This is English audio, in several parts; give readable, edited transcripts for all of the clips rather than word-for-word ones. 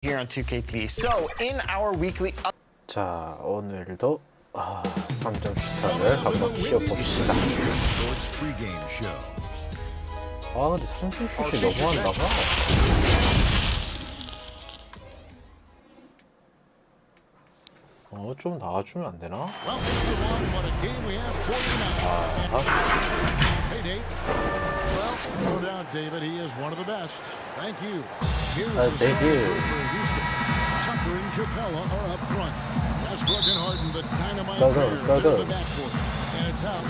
Here on 2KTV. So in our weekly 자, 오늘도 3점 슈터를 한번 키워봅시다. 근데 3점 슛이 너무 안 나가. 좀 나와주면 안 되나? Thank you. Tucker and Capella are up front. That's working hard in the dynamite go. the backcourt. And it's out.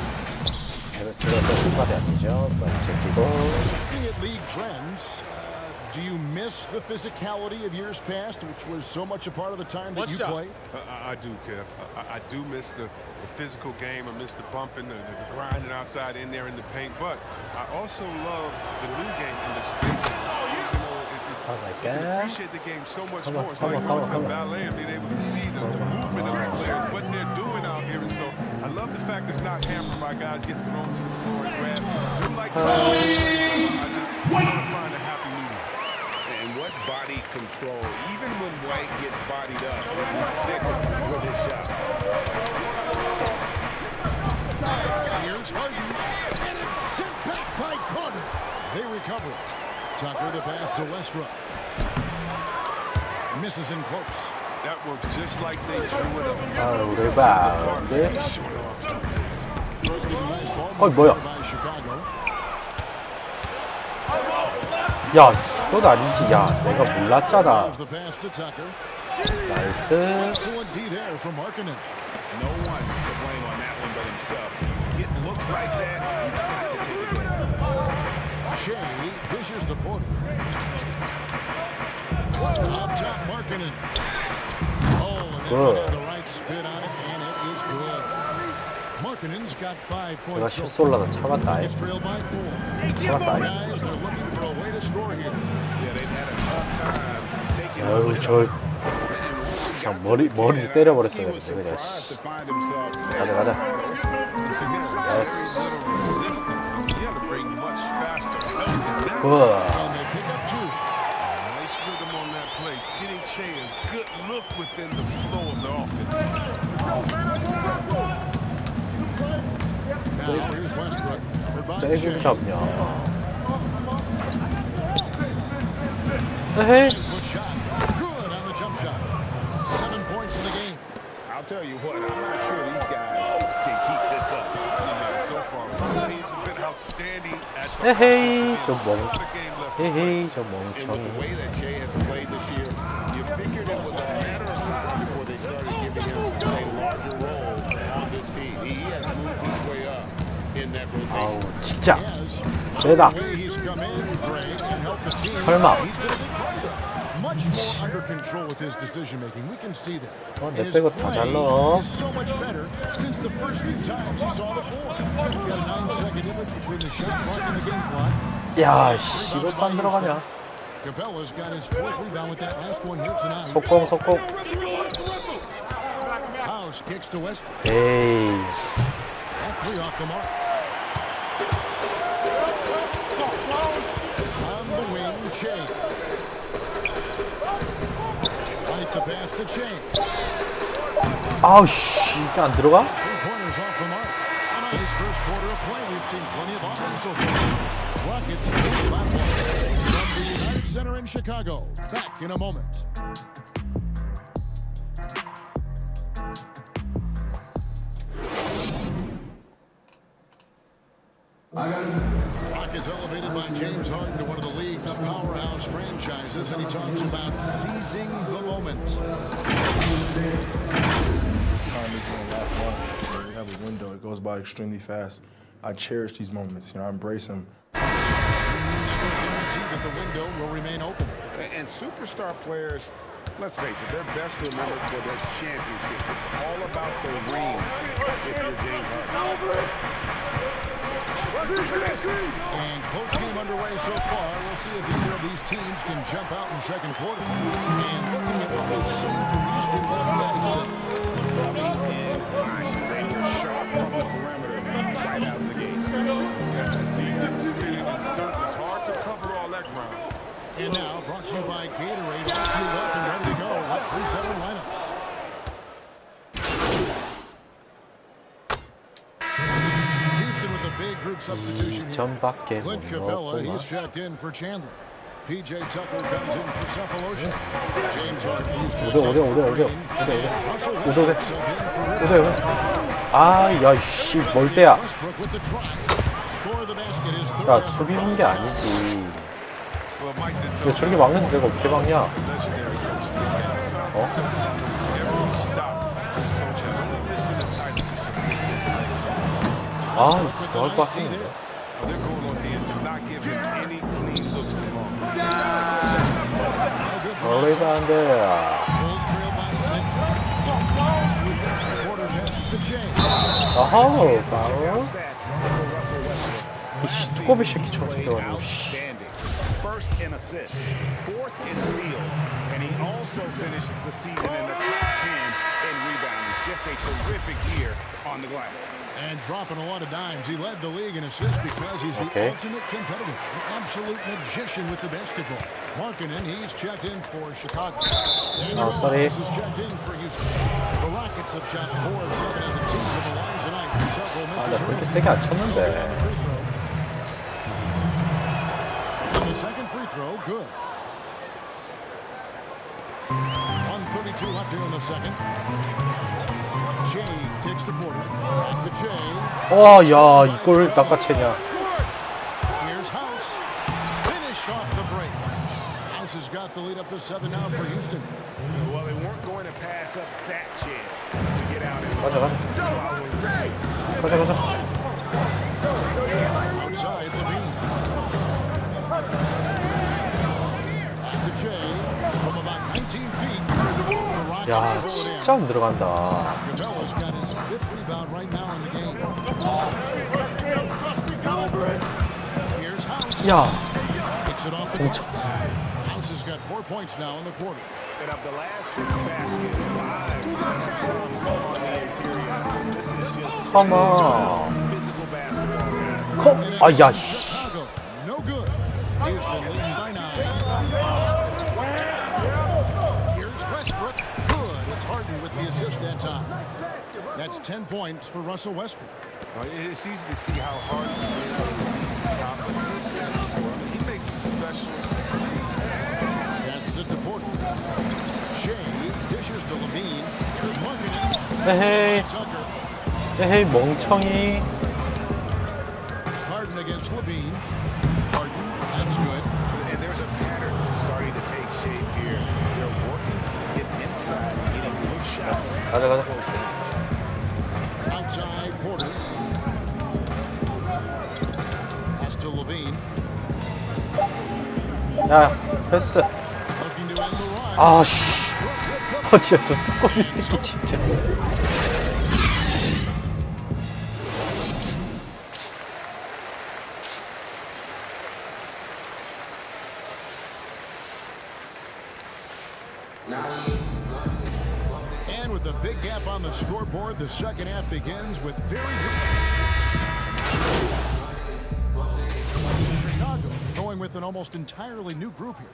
제가 후반이 아니죠. 제끼고. Looking at league trends, do you miss the physicality of years past, which was so much a part of the time that you played? I do, Kev. I do miss the physical game. I miss the bumping, the grinding outside in there in the paint. But I also love the new game and the spacing. Oh my God. I appreciate the game so much more. It's like going to ballet and being able to see the movement of the players, what they're doing out here. And so I love the fact it's not hampered by guys getting thrown to the floor and grab. Do like I just want to find a happy medium. And what body control, even when White gets bodied up, he sticks with his shot. Here's Harden, and it's sent back by Carter. They recover it. Tucker the pass to Westbrook. Misses in close. That works just like they drew it up. rebound. Nice ball 뭐야? by Chicago. 야, 이건 아니지. 야, 내가 몰랐잖아. The pass to Tucker. 나이스. Excellent D there from Markkanen. No one to blame on that one but himself. It looks like that, you've got to take it down. Shea dishes to Porter. Up top, Markkanen. And they have the right spin on it, and it is good. Markkanen's got 5 내가 points. 슛 쏠라다 참았다. It's trailed by 4. 참았다. Guys are looking for a way to score here. Yeah, they've had a tough time taking 아유, 그냥 머리를 때려버렸어야 되는데 그냥. 가자. 예스. 굿. And they pick up 2. Nice rhythm on that play. Getting Shea a good look within the flow of the offense. Now here's Westbrook. Covered by 때리기를 Shea. 잡냐. 에헤이. Foot shot. Good on the jump shot. 7 points in the game. I'll tell you what, I'm not sure these guys can keep this up. So far, both teams have been outstanding at the 에헤이, offensive end. A lot of game left to play. 에헤이, 저 And with the 멍청이. way that Shea has played this year, you figured it was a matter of time before they started giving him a larger role on this team. He has moved his way up in that 아우, rotation. 진짜. Yes. 대박. The way he's come in, Dre, and helped the team. 설마. He's been a big part of it. Much more under control with his decision making. We can see that. 내 And his 빼고 다 play 잘 넣어. is so much better since the first few times he saw the floor. We've got a 9-second difference between the shot clock and the game clock. 야, 씨, 이것도 안 들어가냐. Capella's got his 4th rebound with that last one here tonight. 속공. House kicks to Westbrook. 에이. That 3 off the mark. On the wing, Shea. Right the pass to Shea. 아우, 씨, 이게 안 들어가? 3-pointers off the mark. On his first quarter of play, we've seen plenty of offense so far. Rockets lead by 1. From the United Center in Chicago. Back in a moment. Rockets elevated by James Harden to one of the league's powerhouse franchises, and he talks about seizing the moment. This time isn't gonna last long. We have a window. It goes by extremely fast. I cherish these moments. I embrace them. Guarantee that the window will remain open. And superstar players, let's face it, they're best remembered for their championships. It's all about the rings if you're James Harden. And close game underway so far. We'll see if either of these teams can jump out in the second quarter. And looking at what we've seen from Houston, what guys that They were sharp from the perimeter right out of the gate. Yeah, the defense spinning in circles. Hard to cover all that ground. and now brought to you by Gatorade, all fueled up and ready to go. Let's reset our lineups. Houston with a big group substitution here. 전밖에 못 Clint Capella, 넣었구나. he's checked in for Chandler. PJ Tucker comes in for Cephalosha. James Harden, he's checked in for Green. Russell Westbrook sub in for Rivers. 아, 야, 씨, 뭘 때야. Westbrook with the try. Score of the basket is third. 야, 수비한 게 아니지. Well, Mike did 왜 저렇게 막는데 내가 어떻게 막냐? legendary coaches. This guy was found successful. Every stop, this coach had only this in the title to support his legacy. 아, 들어갈 것 같은데. Well, their goal on D is to not give him any clean looks for long. 얼레이도 안 돼. Bulls trail by 6. Quarter pass to James. 아하우, 파울. 이씨, 두꺼비 새끼 저 새끼가지고, 씨. Outstanding. First in assists, fourth in steals, and he also finished the season in the top 10 in rebounding. Just a terrific year on the glass. And dropping a lot of dimes. He led the league in assists because he's the ultimate competitor. An absolute magician with the basketball. Markkanen, he's checked in for Chicago. And Oh, sorry. Is checked in for Houston. The Rockets have shot 4 of 7 as a team from the line tonight. Several 아, misses 나 그렇게 early. 세게 안 쳤는데. And the second free throw, good. 1:32 left here in the second. Jay kicks to Porter. Back to Jay. 와, 야, 이걸 낚아채냐. Here's House. Finish off the break. House has got the lead up to 7 now for Houston. Well, they weren't going to pass up that chance to get out in 가자, 가자. 가자, 가자. Outside Levine. Back to Jay. From about 19 feet. The Rockets 야, pull it in. 진짜 안 들어간다. Capella's got his 5th rebound right now in the game. Here's House. 야, Picks it off the 공쳐. glass. House has got 4 points now in the quarter. And of the last 6 baskets, 5 have come on the interior. This is just 하나. physical basketball, guys. 컵. 아, 야, 씨. Chicago, no good. Houston leading by 9. Here's Westbrook. Good. It's Harden with the assist that time. That's 10 points for Russell Westbrook. It's easy to see how hard he is to top assist. He makes the special. Passes it to Porter. Shea dishes to Levine. Here's Markkanen. 에헤이, Tucker. 에헤이, 멍청이. Harden against Levine. Harden. That's good. And there's a pattern starting to take shape here. They're working, getting inside, and getting good shots. 가자, 가자. Outside Porter. Pass to Levine. 야, 패스. Looking to end the run. 아, 씨. 아, 진짜 저 두꺼비 새끼 진짜. And with the big gap on the scoreboard, the second half begins with very Chicago going with an almost entirely new group here.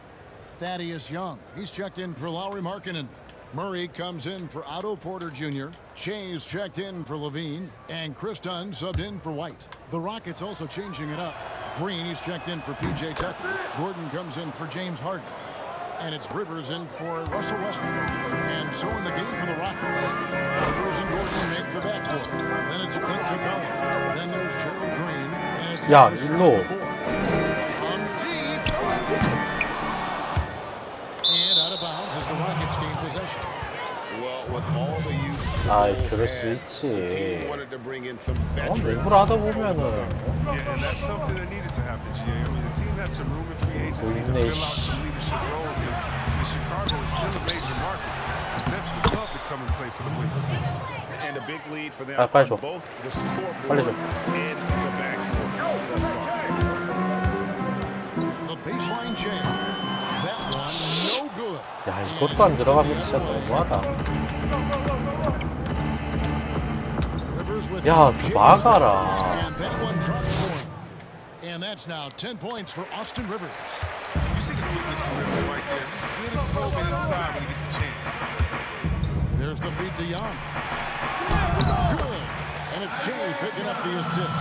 Thaddeus Young, he's checked in for Lauri Markkanen. Murray comes in for Otto Porter Jr. Chase checked in for Levine. And Chris Dunn subbed in for White. The Rockets also changing it up. Green, he's checked in for PJ Tucker. Gordon comes in for James Harden. And it's Rivers in for Russell Westbrook. And so in the game for the Rockets, Rivers and Gordon make the backcourt. Then it's Clint Capella. Then there's Gerald Green. And it's 야, Anderson 일로. for 4. On deep. And out of bounds as the Rockets gain possession. Well, with all the youth, 아이, 그럴 수 the 있지. team wanted to bring in some 어, veterans. 농구를 하다 보면은 Yeah, and that's something that needed to happen, GA. I mean, the team has some room in free agency to fill out some leadership roles. And Chicago is still a major market. The Nets would love to come and play for the Lakers. And a big lead for them 아, 빨리 줘. on both the scoreboard 빨리 줘. and the backcourt thus far. The baseline jam. That one, no good. 야, 이것도 안 들어가면 진짜 너무하다. Rivers with 야, 좀 막아라. And that one drops for him. And that's now 10 points for Austin Rivers. You see the movement points for him right there. Just get him probing inside when he gets a chance. There's the feed to Young. Good. And it's Jay picking up the assist.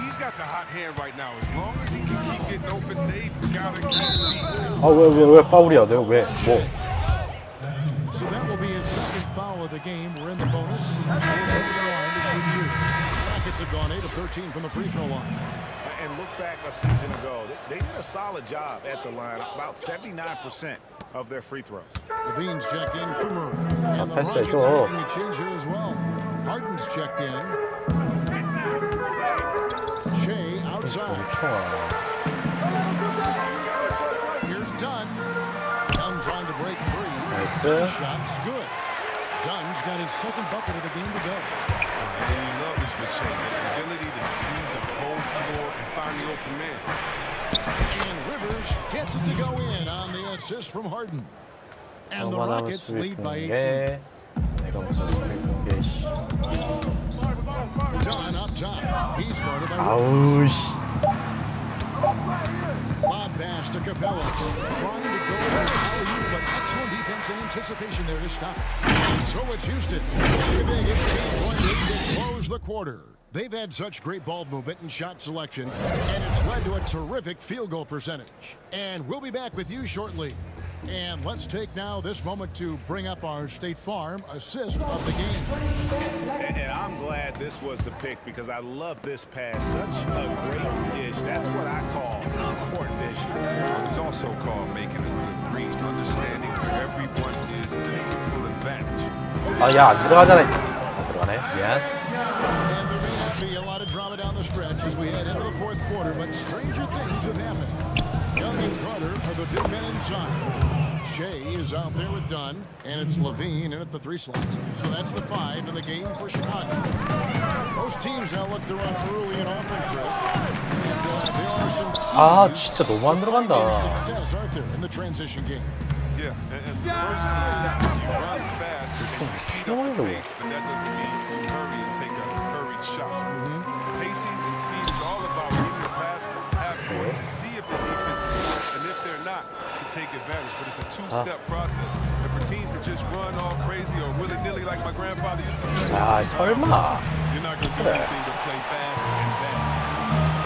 He's got the hot hand right now. As long as he can keep getting open, they've got to keep beating. 아, 왜 파울이야? 내가 왜? 뭐? So that will be his second foul of the game. We're in the bonus. We're over the line to shoot two. Rockets have gone 8 of 13 from the free throw line. And look back a season ago, they did a solid job at the line, about 79% of their free throws. Levine's checked in for Murray. And the 패스해줘. Rockets are making a change here as well. Harden's checked in. Shea outside. 엄청 Here's Dunn. Dunn trying to break free. 나이스. Shot's good. Dunn's got his second bucket of the game to go. And you love this for Shea, the ability to see the whole floor and find the open man. And Rivers gets it to go in on the assist from Harden. And the 얼마나 Rockets 수비 lead by 18. 공개. 내가 무슨 수비 공개. 씨. Dunn up top. He's guarded by 아우 씨. Bob pass to Capella. Trying to go for alley-oop, but excellent defense and anticipation there to stop. So it's Houston. A big 18-point lead to close the quarter. They've had such great ball movement and shot selection, and it's led to a terrific field goal percentage. And we'll be back with you shortly. And let's take now this moment to bring up our State Farm assist of the game. And I'm glad this was the pick because I love this pass. Such a great dish. That's what I call court vision. It's also called making a good read, understanding where everyone is taking full advantage. 아, 야, 안 들어가잖아. 안 들어가네. 미안. And there may not be a lot of drama down the stretch as we head into the fourth quarter, but stranger things have happened. Young and Carter are the big men inside. Shea is out there with Dunn, and it's Levine in at the 3 slot. So that's the 5 in the game for Chicago. Most teams now look to run early and often, Chris. And there are some 아, 진짜 너무 안 들어간다. success, aren't there, in the transition game? Yeah, and the first quarter, you run fast, you speed up the pace, but that doesn't mean you hurry and take a hurried shot. Pacing and speed is all about reading the pass half court to see if the defense is set, and if they're not, to take advantage. But it's a two-step process. And for teams to just run all crazy or willy-nilly like my grandfather used to say, 야, 설마. you're not going to do anything but play fast and bad.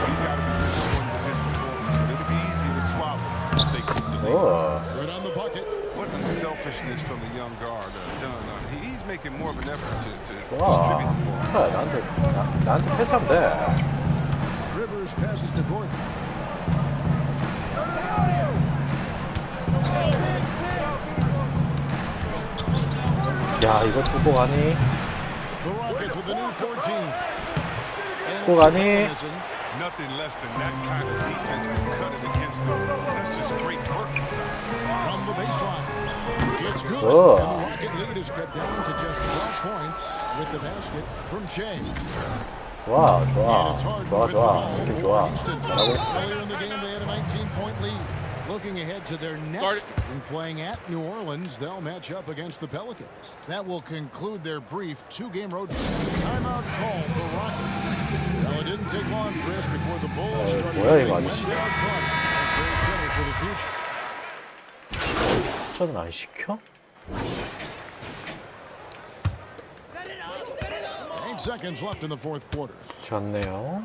He's got to be disappointed with his performance, but it'll be easy to swallow if they keep the lead. Good on the bucket. What a selfishness from the young guard. He's making more of an effort to distribute 좋아. the ball. 그래, 나한테 패스하면 돼. Rivers passes to Gordon. 야, 이거 두고 가니? The Rockets with the new 14. And 두고 가니? Nothing less than that kind of defense will cut it against them. That's just great work inside. from the baseline. It's good. Oh. And the Rocket lead is cut down to just 12 points with the basket from Chase. 좋아, And 좋아. it's hard 좋아, with the 좋아. ball 느낌 for 좋아. Houston. 잘하고 있어. Earlier in the game, they had a 19-point lead. Looking ahead to their next and playing at New Orleans, they'll match up against the Pelicans. That will conclude their brief 2-game road trip. Timeout call for Rockets. Well, it didn't take long, Chris, before the Bulls started 뭐야, 이거 winning 아저씨. one-down fun as they settle for the future. 추천을 안 시켜? 8 seconds left in the fourth quarter. 좋네요.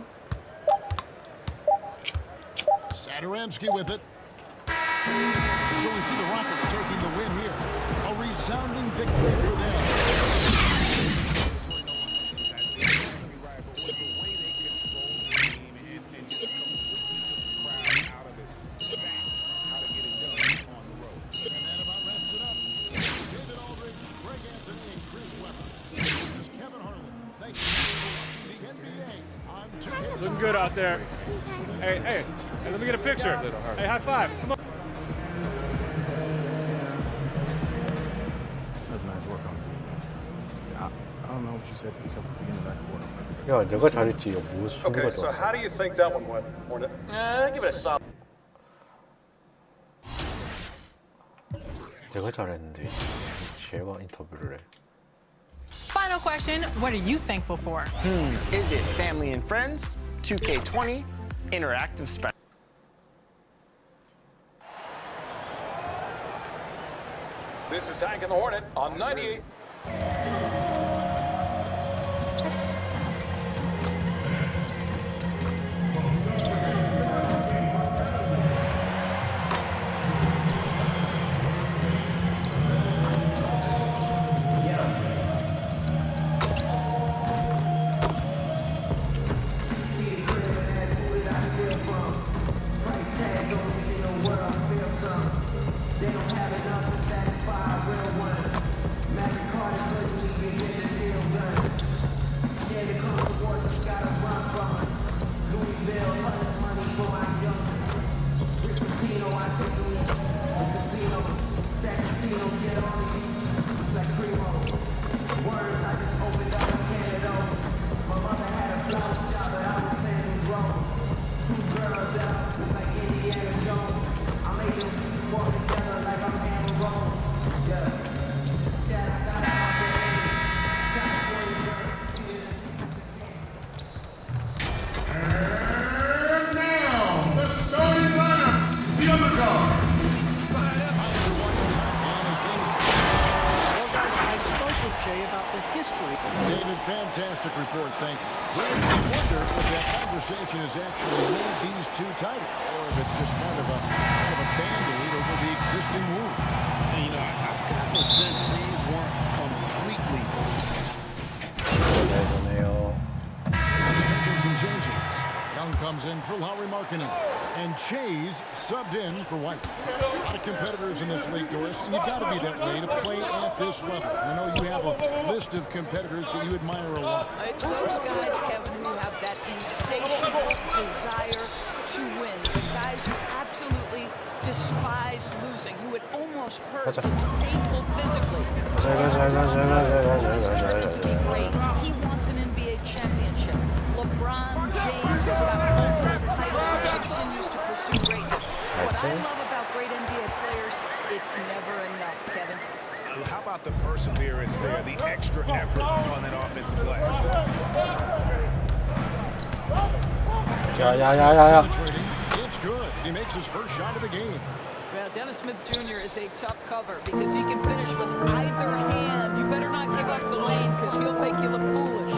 Satoransky with it. So we see the Rockets taking the win here. A resounding victory for them. And that about wraps it up. David Aldridge, Greg Anthony, and Chris Webber. This is Kevin Harlan. Thank you for watching the NBA on 2K. Looking good out there. Hey, let me get a picture. Hey, high five. Come on. That's nice work on you, man. I don't know what you said to yourself at the beginning of that quarter. 야, 내가 잘했지. 이거 뭐 수비가 Okay, so 좋았어. how do you think that one went, Hornet? Give it a solid. 내가 잘했는데 쟤가 인터뷰를 해. Final question, what are you thankful for? Is it family and friends? 2K20? Interactive special. This is Hank and the Hornet on 98. Fantastic report, thank you. I wonder if that conversation has actually made these two tighter, or if it's just kind of a band-aid over the existing wound. And, you know, I've got the sense these weren't completely. Making some changes. Young comes in for Lowry Markkinen, and Chase subbed in for White. A lot of competitors in this league, Doris, and you've got to be that way to play at this level. I know you have a list of competitors that you admire a lot. It's those guys, Kevin, who have that insatiable desire to win. The guys who absolutely despise losing, who it almost hurts. It's painful physically. Great. He wants an NBA championship. LeBron James has got multiple titles and continues to pursue greatness. What I love about great NBA players, it's never enough, Kevin. How about the perseverance there, the extra effort on that offensive glass? It's good. He makes his first shot of the game. Well, Dennis Smith Jr. is a tough cover because he can finish with either hand. You better not give up the lane because he'll make you look foolish.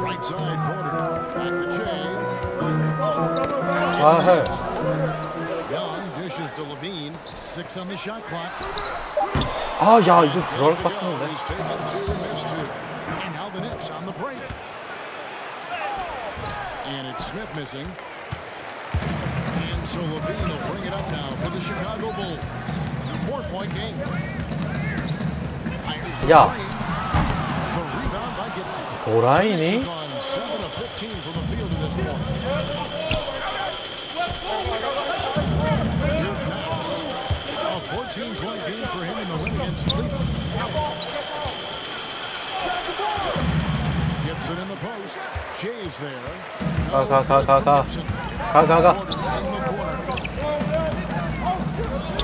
Right side corner. Back to Chase. Young dishes to Levine. 6 on the shot clock. 아, 야, 이거 들어갈 것 같은데. He's taken 2 and missed 2. And now the Knicks on the break. And it's Smith missing. And so Levine will bring it up now for the Chicago Bulls. A 4-point game. Fires the three. The rebound by Gibson. 도라이니? 7 of 15 from the field in this one. Here's Max. A 14-point game for him in the win against Cleveland. Gibson in the post. Shays there. Ga.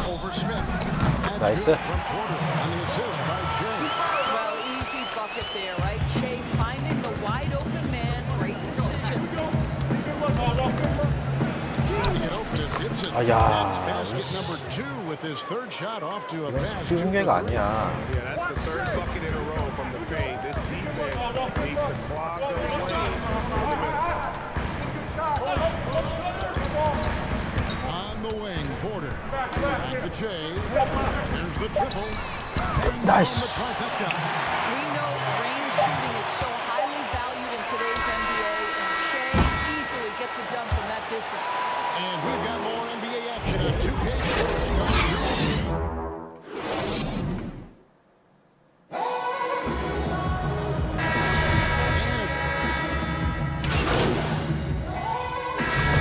Over Smith. Nice. From Porter on the assist by Shea. Well, easy bucket there, right? Shea finding the wide open man. Great decision. It open is Gibson. 아, 야. That's basket number 2 with his third shot off to a fast 2 쉬운 for 게가 3. 아니야. Yeah, that's the third bucket in a row from the paint. This defense needs to clog those lanes. On the wing, Porter. Back to Jay. There's the triple. Nice. We know range shooting is so highly valued in today's NBA, and Shea easily gets it done from that distance. And we've got more NBA action on 2K Sports coming your way.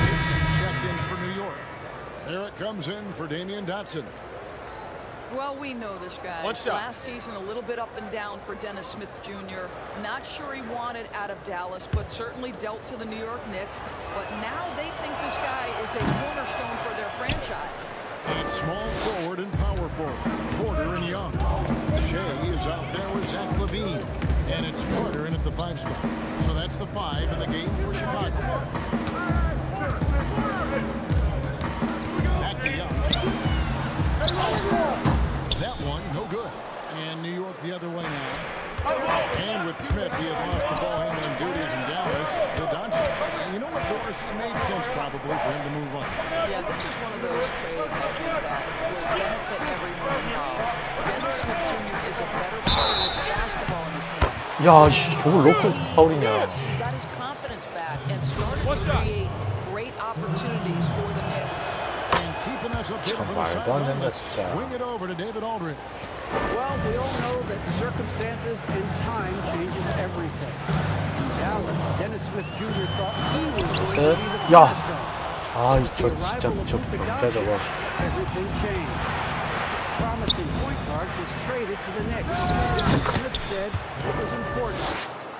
Gibson's checked in for New York. There it comes in for Damian Dotson. Well, we know this guy. One shot. Last season, a little bit up and down for Dennis Smith Jr. Not sure he wanted out of Dallas, but certainly dealt to the New York Knicks. But now they think this guy is a cornerstone for their franchise. And small forward and power forward. Porter and Young. Shea is out there with Zach LaVine. And it's Porter in at the 5 spot. So that's the 5 in the game for Chicago. Back to Young. New York the other way now. And with Smith, he had lost the ball handling duties in Dallas to Doncic. And you know what, Doris? It made sense probably for him to move on. Yeah, this is one of those trades I think that will benefit everyone involved. Dennis Smith Jr. is a better player with basketball in his hands. 야, 씨, 저걸 로프 파울이냐. He got his confidence back and started to create great opportunities for the Knicks. And keeping us up here 참 for the 말도 안 된다, sideline. 진짜. Swing it over to David Aldridge. Well, we all know that circumstances and time changes everything. In Dallas, Dennis Smith Jr. thought he was going to be the 야. cornerstone. 아, 저 진짜 저 병자 저거. Everything changed. Promising point guard was traded to the Knicks. Smith said it was important.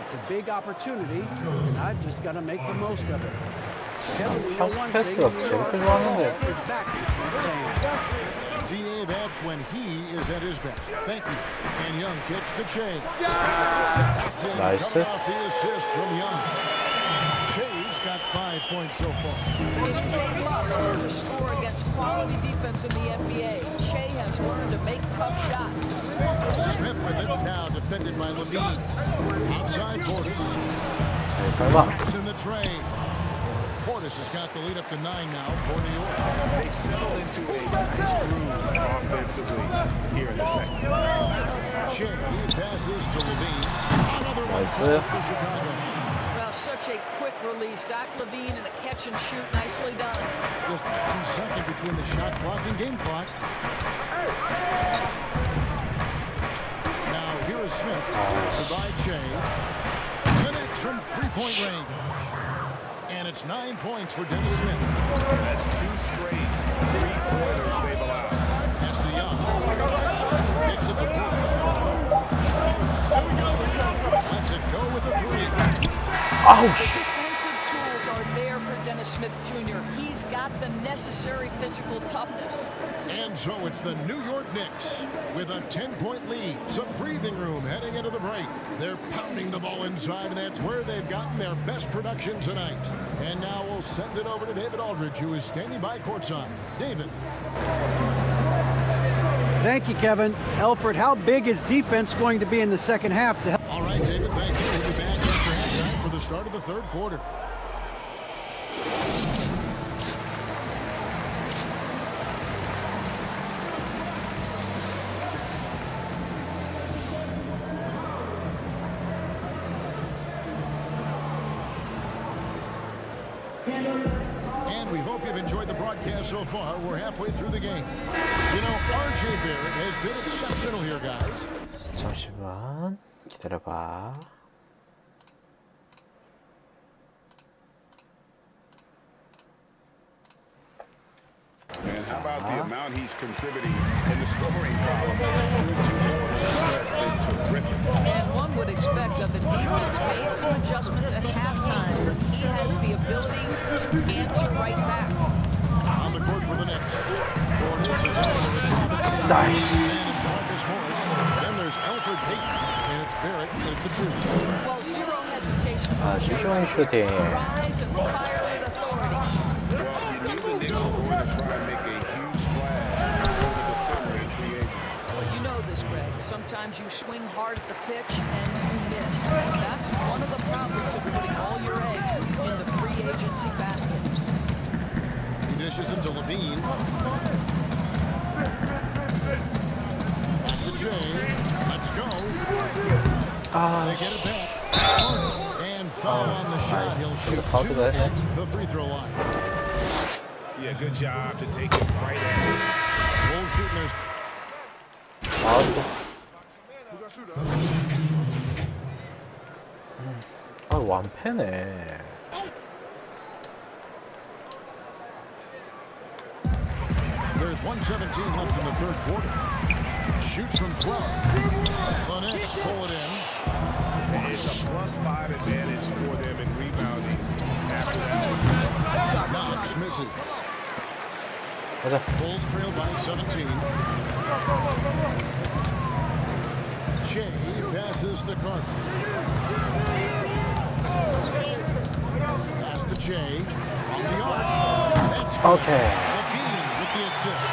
It's a big opportunity, and I've just got to make the most of it. Kevin, we know one thing, 패스가 저렇게 좋아하는데. is back, Smith saying. DA, that's when he is at his best. Thank you. And Young kicks to Che. Nice. Coming off the assist from Young. Che's got 5 points so far. It is a plus to score against quality defense in the NBA. Che has learned to make tough shots. Smith with it, now defended by Levine. Outside Portis. 설마. It's in the tray. Portis has got the lead up to 9 now for New York. They've settled into a nice groove offensively here in the second. Che passes to Levine. Another one Nice. for Chicago. Well, such a quick release. Zach Levine and a catch and shoot. Nicely done. Just 2 seconds between the shot clock and game clock. Now here is Smith. Goodbye, Che. Connects from 3-point range. And it's 9 points for Dennis Smith. That's 2 straight 3-pointers they've allowed. Pass to Young. Kicks it to Porter. Lets it go with a 3. 아우 씨. Defensive tools are there for Dennis Smith Jr. He's got the necessary physical toughness. And so it's the New York Knicks with a 10-point lead. Some breathing room heading into the break. They're pounding the ball inside, and that's where they've gotten their best production tonight. And now we'll send it over to David Aldridge, who is standing by courtside. David. Thank you, Kevin. Elford, how big is defense going to be in the second half to help? All right, David, thank you. We'll be back after halftime for the start of the third quarter. And we hope you've enjoyed the broadcast so far. We're halfway through the game. You know, RJ Barrett has been exceptional here, guys. 잠시만 기다려봐. And how about the amount he's contributing in the scoring column? Has been terrific. And one would expect that the defense made some adjustments at halftime. He has the ability to answer right back. On the court for the Knicks. Portis is out with Robinson. Nice. And it's Marcus Morris. Then there's Elfrid Payton. And it's Barrett. It's a 2. Well, zero hesitation. 아, 시쇼잉 슈팅. Rise and fire with authority. Well, you knew the Knicks were going to try and make a huge splash over the summer in free agency. Well, you know this, Greg. Sometimes you swing hard at the pitch and you miss. That's one of the problems of putting all your eggs in the free agency basket. He dishes it to Levine. Back to Jay. Let's go. They get it back. And foul on the shot. He'll shoot 2 at the free throw line. Yeah, good job to take it right at him. Bulls shooting their... 아, 완패네. There's 1:17 left in the third quarter. Shoots from 12. The Knicks pull it in. It's a +5 advantage for them in rebounding after that. Knox misses. 가자. Bulls trail by 17. Che passes to Carter. Pass to Che. From the arc. That's good. Okay. Levine with the assist.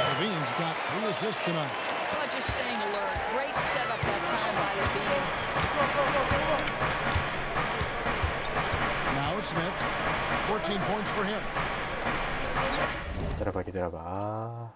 Levine's got 3 assists tonight. But just staying alert. Smith, 14 points for him. 기다려봐.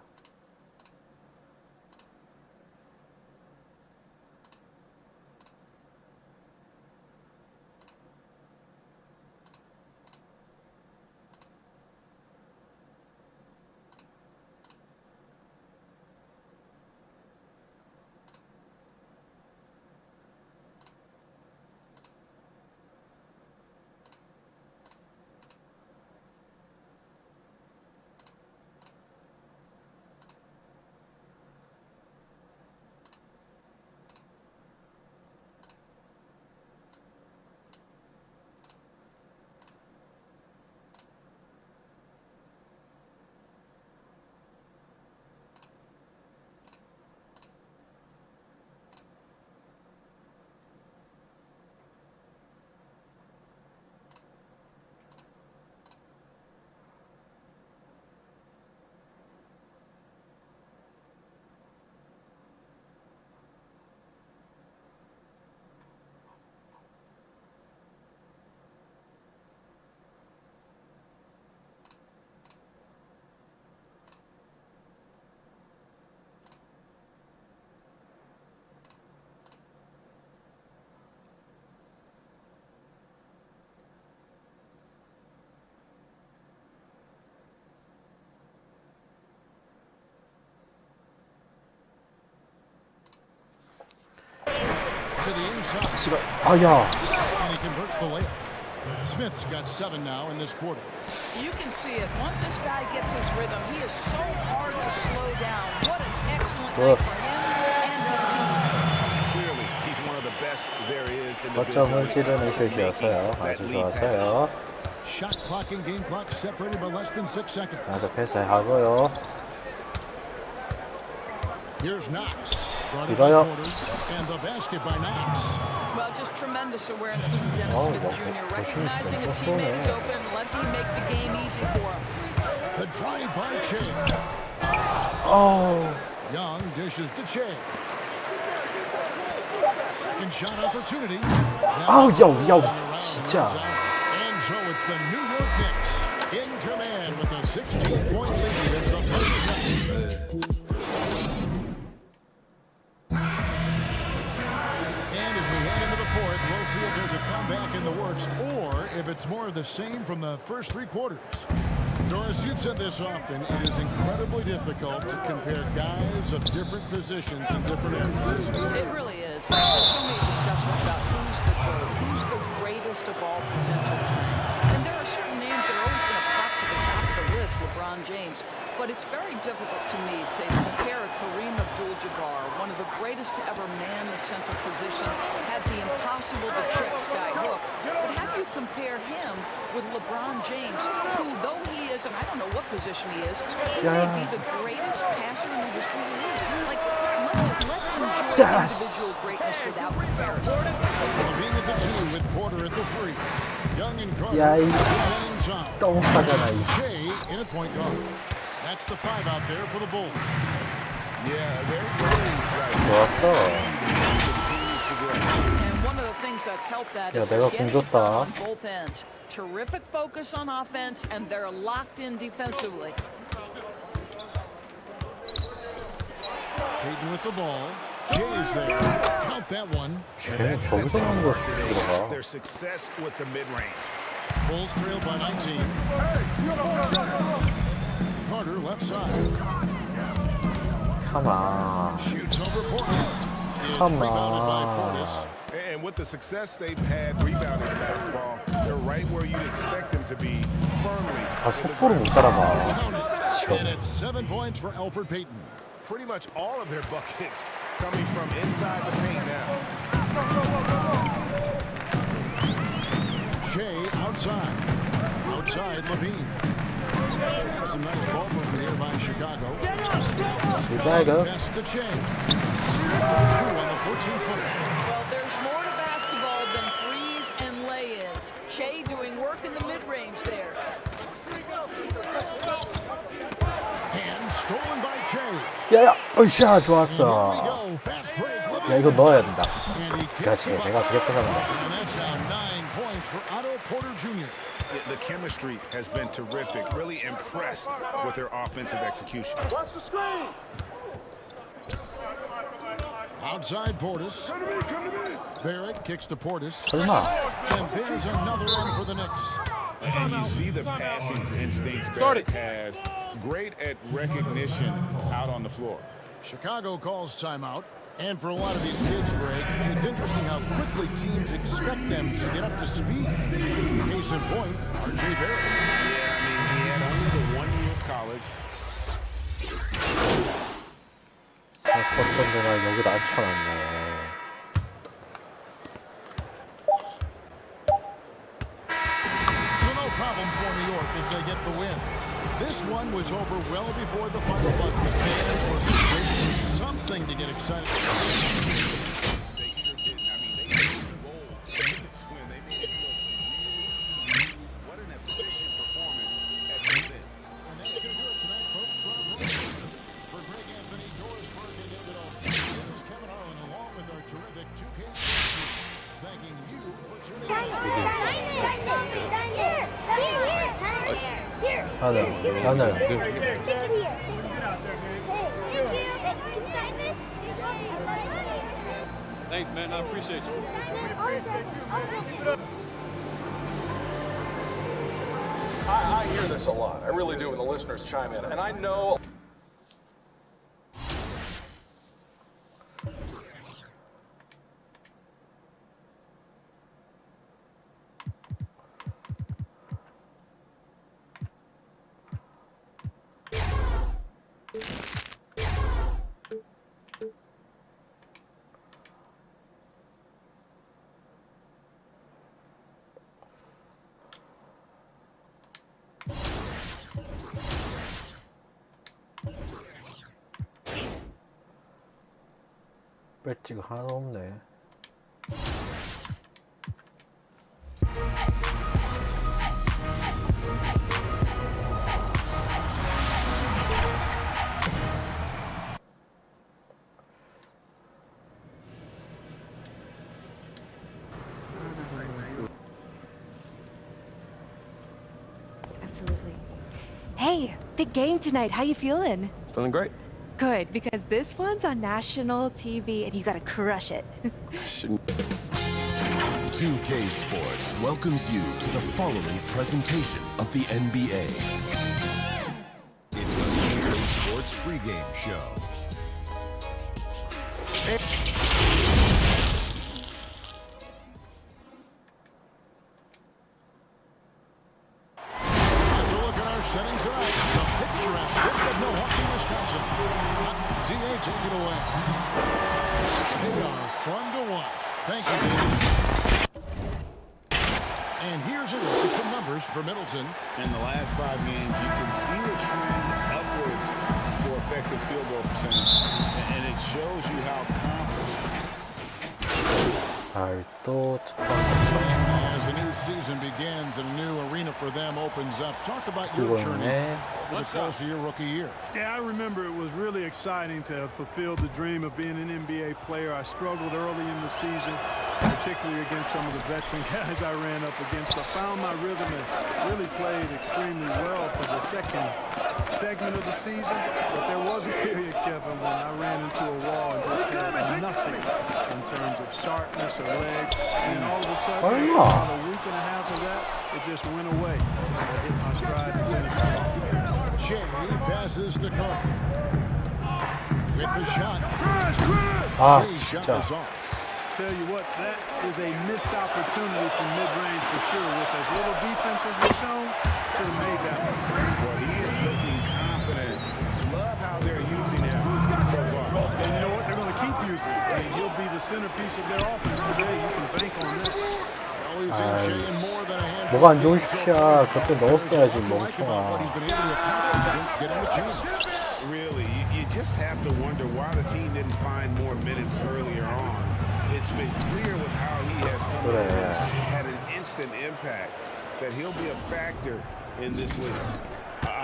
시간. 아야. And he converts the layup. Smith's got 7 now in this quarter. You can see it. Once this guy gets his rhythm, he is so hard to slow down. What an excellent night for him and his team. Clearly, he's one of the best there is in the 거점을 business. 찌르는 슛이었어요. 아주 좋았어요. Shot clock and game clock separated by less than 6 seconds. 나도 패스하고요. Here's Knox. Brought it 이거요. by Porter, and the basket by Knox. Well, just tremendous awareness from Dennis Smith Jr. Recognizing a teammate is open, let him make the game easy for him. The drive by Che. Oh. Young dishes to Che. Second shot opportunity. 아우, 야, 진짜. And so it's the New York Knicks in command with a 16-point lead in the first half. And as we head into the fourth, we'll see if there's a comeback in the works or if it's more of the same from the first 3 quarters. Doris, you've said this often, it is incredibly difficult to compare guys of different positions in different areas. It really is. There's so many discussions about who's the greatest of all potential talent. And there are certain names that are always going to pop to the top of the list, LeBron James. But it's very difficult to me, say, to compare a Kareem Abdul-Jabbar, one of the greatest to ever man the center position, had the impossible-to-check sky hook. But how do you compare him with LeBron James, who, though he is, and I don't know what position he is, he may be the greatest passer in the history of the league. Like, let's enjoy individual greatness without comparison. Being at the 2 with Porter at the 3. Young and Carter 야, 이 inside. 똥하잖아, 이. Shea in a point guard. That's the 5 out there for the Bulls. Yeah, they're really right. 좋았어. And one of the things that's helped that 야, is 내가 getting 공 it done 줬다. on both ends. Terrific focus on offense, and they're locked in defensively. Payton with the ball. Jay's there. Count that one. 쟤는 저기서 나온 거 슛이 들어가. Their success with the mid-range. Bulls trail by 19. Carter left side. Come on. Shoots over Portis. It's Come rebounded by on. Portis. And with the success they've had rebounding the basketball, they're right where you'd expect them to be, firmly. 아, 속도를 못 따라가. And it's 7 points for Elfrid Payton. Pretty much all of their buckets coming from inside the paint now. Shea outside. Outside Levine. Some nice ball movement here by Chicago. Chicago. Pass to Shea. Two on the 14-footer. Well, there's more to basketball than threes and lay-ins. Shea doing work in the mid-range there. And stolen by Shea. 야야, 으쌰, 좋았어. Here we go. Fast break. 야, 이거 넣어야 된다. And he 그렇지, 내가 어떻게 뺏어간다. And that's now 9 points for Otto Porter Jr. chemistry has been terrific. Really impressed with their offensive execution. Watch the screen. Outside Portis. Barrett kicks to Portis. 설마. And there's another one for the Knicks. And you see the passing instincts Barrett has. Great at recognition out on the floor. Chicago calls timeout. And for a lot of these kids, Greg, it's interesting how quickly teams expect them to get up to speed. Case in point, R.J. Barrett. Yeah, I mean, he had only the 1 year of college. 컸던 데가 여기 낮춰놨네. So no problem for New York as they get the win. This one was over well before the final buzzer. Fans were waiting for something to get excited. They sure didn't. I mean, they made the goal when they made it look really. What an efficient performance at the end. And that's going to do it tonight, folks. For Greg Anthony, Doris Burke, and David O. This is Kevin Harlan along with our terrific 2K thanking you for tuning in. 하나요. Thanks, man. I appreciate you. I hear this a lot. I really do when the listeners chime in. And I know... 배지가 하나도 없네. Absolutely. Hey, big game tonight. How you feeling? Feeling great. Good, because this one's on national TV and you gotta crush it. 2K Sports welcomes you to the following presentation of the NBA. It's the 2K Sports pregame show. Setting tonight, the picturesque city of Milwaukee, Wisconsin. DA, take it away. They are fun to watch. Thank you, David. And here's a look at some numbers for Middleton. In the last 5 games, you can see the trend upwards for effective field goal percentage. And it shows you how confident. 또 As a new season begins and a new arena for them opens up, talk about your journey over the course of your rookie year. Yeah, I remember it was really exciting to fulfill the dream of being an NBA player. I struggled early in the season, particularly against some of the veteran guys I ran up against. I found my rhythm and really played extremely well for the second segment of the season. But there was a period, Kevin, when I ran into a wall and just had nothing in terms of sharpness or legs. And then all of a sudden, about a week and a half of that, it just went away. I hit my stride and finished off. Shea passes to Carter. With the shot. Shea shot is off. Tell you what, that is a missed opportunity from mid-range for sure. With as little defense as they've shown, should have made that one. Well, he is looking confident. Love how they're using him so far. And you know what? They're going to keep using him. I mean, he'll be the centerpiece of their offense today. You can bank on that. 뭐가 안 좋은 슛이야. 그때 넣었어야지 멍청아. Really, you just have to wonder why the team didn't find more minutes earlier on. It's been clear with how he has come in, had an instant impact that he'll be a factor in this league.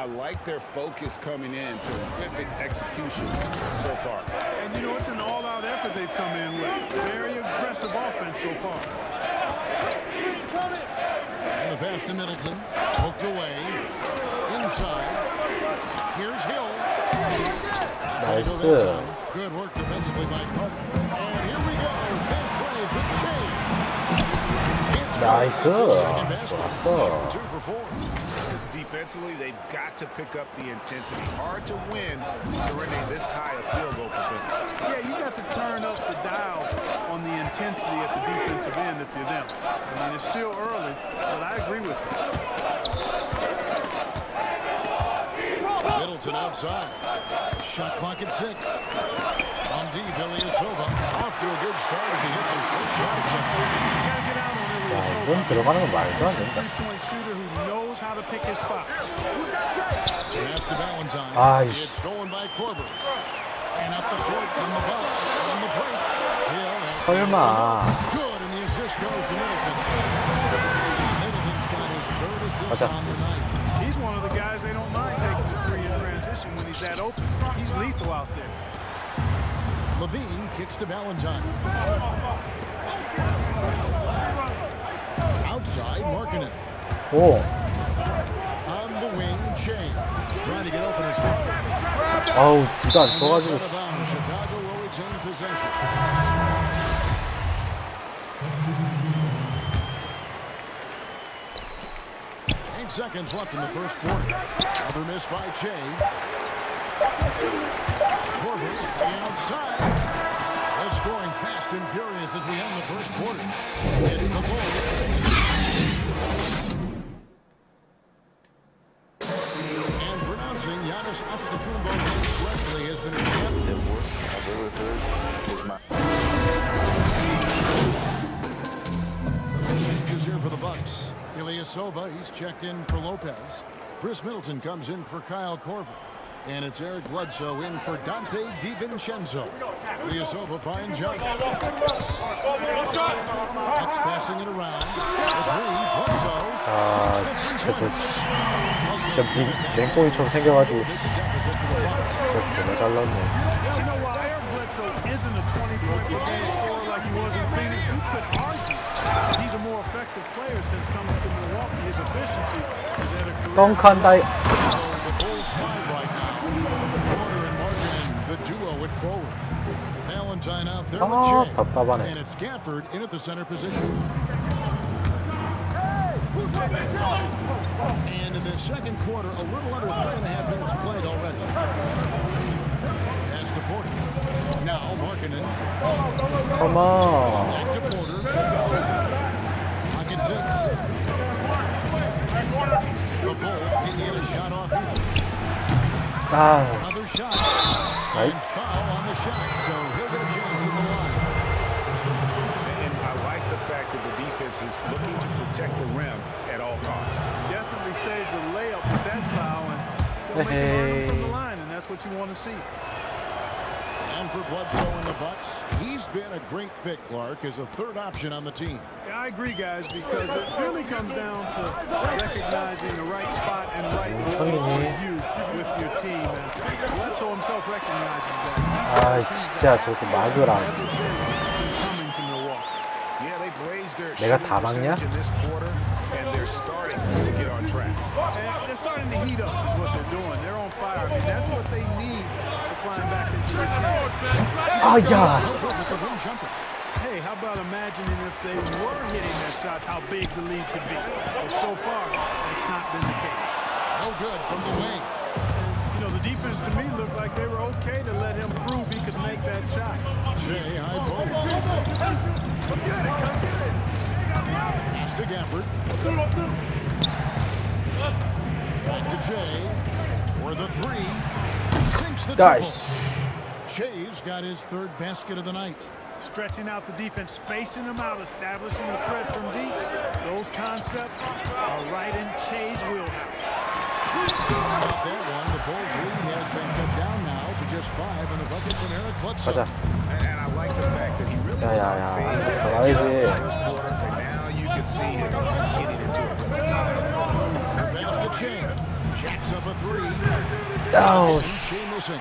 I like their focus coming in. Terrific execution so far. And, you know, it's an all-out effort they've come in with. Very aggressive offense so far. And the pass to Middleton. Hooked away. Inside. Here's Hill. Nice. Good work defensively by Carter. And here we go. Fast play. Big change. 나이스. 좋았어. 2 for 4. Defensively, they've got to pick up the intensity. Hard to win surrendering this high a field goal percentage. Yeah, you got to turn up the dial on the intensity at the defensive end if you're them. I mean, it's still early, but I agree with you. Middleton outside. Shot clock at 6. On D, Ilyasova. Off to a good start as he hits his first shot attempt. You got to get out on 야, 이건 들어가는 건 말도 안 된다. three-point shooter who knows how to pick his spots. Pass to Valentine. 아이씨. It's stolen by Korver. And up the court on the ball. On the break. 설마. Good, and the assist goes to Middleton. Middleton's got his third assist on the night. He's one of the guys they don't mind taking the three in transition when he's that open. He's lethal out there. Levine kicks to Valentine. Outside, marking it. 오. On the wing, Shane. Trying to get open his car. 아우, 지가 안 좋아가지고. Chicago will retain possession. Seconds left in the first quarter. Another miss by Shea. Korver the outside. They're scoring fast and furious as we end the first quarter. It's the Bulls. And pronouncing Giannis Antetokounmpo correctly has been accepted. The worst I've ever heard was my. Changes here for the Bucks. Ilyasova, he's checked in for Lopez. Chris Middleton comes in for Kyle Korver. And it's Eric Bledsoe in for Dante DiVincenzo. Ilyasova finds Young. Bucks passing it around. The three, Bledsoe. 진짜 맹꽁이처럼 생겨가지고 진짜 존나 잘 넣네. You know why Eric Bledsoe isn't a 20-point per game scorer like he was in Phoenix? You could argue he's a more effective player since coming to Milwaukee. His efficiency is at a career. 덩크한다. So the Bulls 5 right now. Porter and Martin, the duo at forward. Valentine out there with Shea. 답답하네. And it's Gafford in at the center position. And in the second quarter, a little under 3.5 minutes played already. Pass to Porter. Now Markkanen. Come on. Back to Porter. Pocket 6. The Bulls can get a shot off here. Another shot. Right. And foul on the shot, so he'll get a chance in the line. And I like the fact that the defense is looking to protect the rim at all costs. Definitely saved the layup with that foul and gonna make him earn from the line, and that's what you want to see. And for Bledsoe and the Bucks, he's been a great fit, Clark, as a third option on the team. Yeah, I agree, guys, because it really comes down to recognizing the right spot and right role for you with your team. And Bledsoe himself recognizes that. 아, 진짜 저거 좀 막으라. Coming to Milwaukee. Yeah, they've raised their 내가 다 막냐? in this quarter, and they're starting to get on track. And they're starting to heat up is what they're doing. They're on fire. I mean, that's what they need to climb back into this game. 아, 야. Hey, how about imagining if they were hitting their shots, how big the lead could be? But so far, it's not been the case. No good from the wing. You know, the defense to me looked like they were okay to let him prove he could make that shot. Shea, high post. Come get it, come get it. Pass to Gafford. Back to Shea. For the three. Sinks the Nice. Shea's got his third basket of the night. Stretching out the defense, spacing them out, establishing a threat from deep. Those concepts are right in Shea's wheelhouse. Got that one. The Bulls' lead has been cut down now to just 5 on the bucket from Eric Bledsoe. 가자. And I like the fact that he really was 야야야. on phase in 가야지. the first quarter, and now you can see him getting into it. The basket chain. Jacks up a three. Oh. Missing.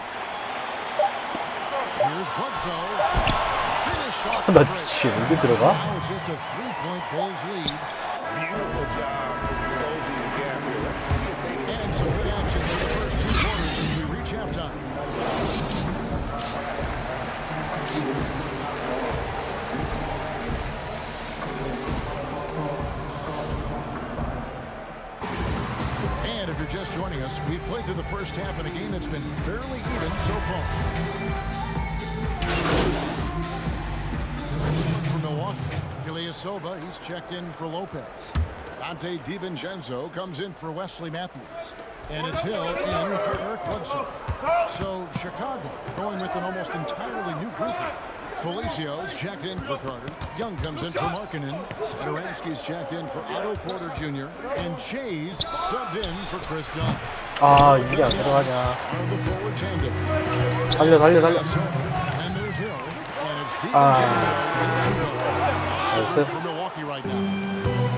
Here's Bledsoe. Finished off. 나 지금 어디 들어가? Now it's just a 3-point Bulls lead. Beautiful job closing the gap here. Let's see if they can. And some good action in the first 2 quarters as we reach halftime. And if you're just joining us, we've played through the first half in a game that's been fairly even so far. For Milwaukee, Ilyasova, he's checked in for Lopez. Dante DiVincenzo comes in for Wesley Matthews. And it's Hill in for Eric Bledsoe. So Chicago going with an almost entirely new group. Felicio's checked in for Carter. Young comes in for Markkanen. Satoransky's checked in for Otto Porter Jr. And Jay's subbed in for Chris Dunn. 아, 이게 안 들어가냐. 달려. And there's Hill. And it's DiVincenzo for Milwaukee right now.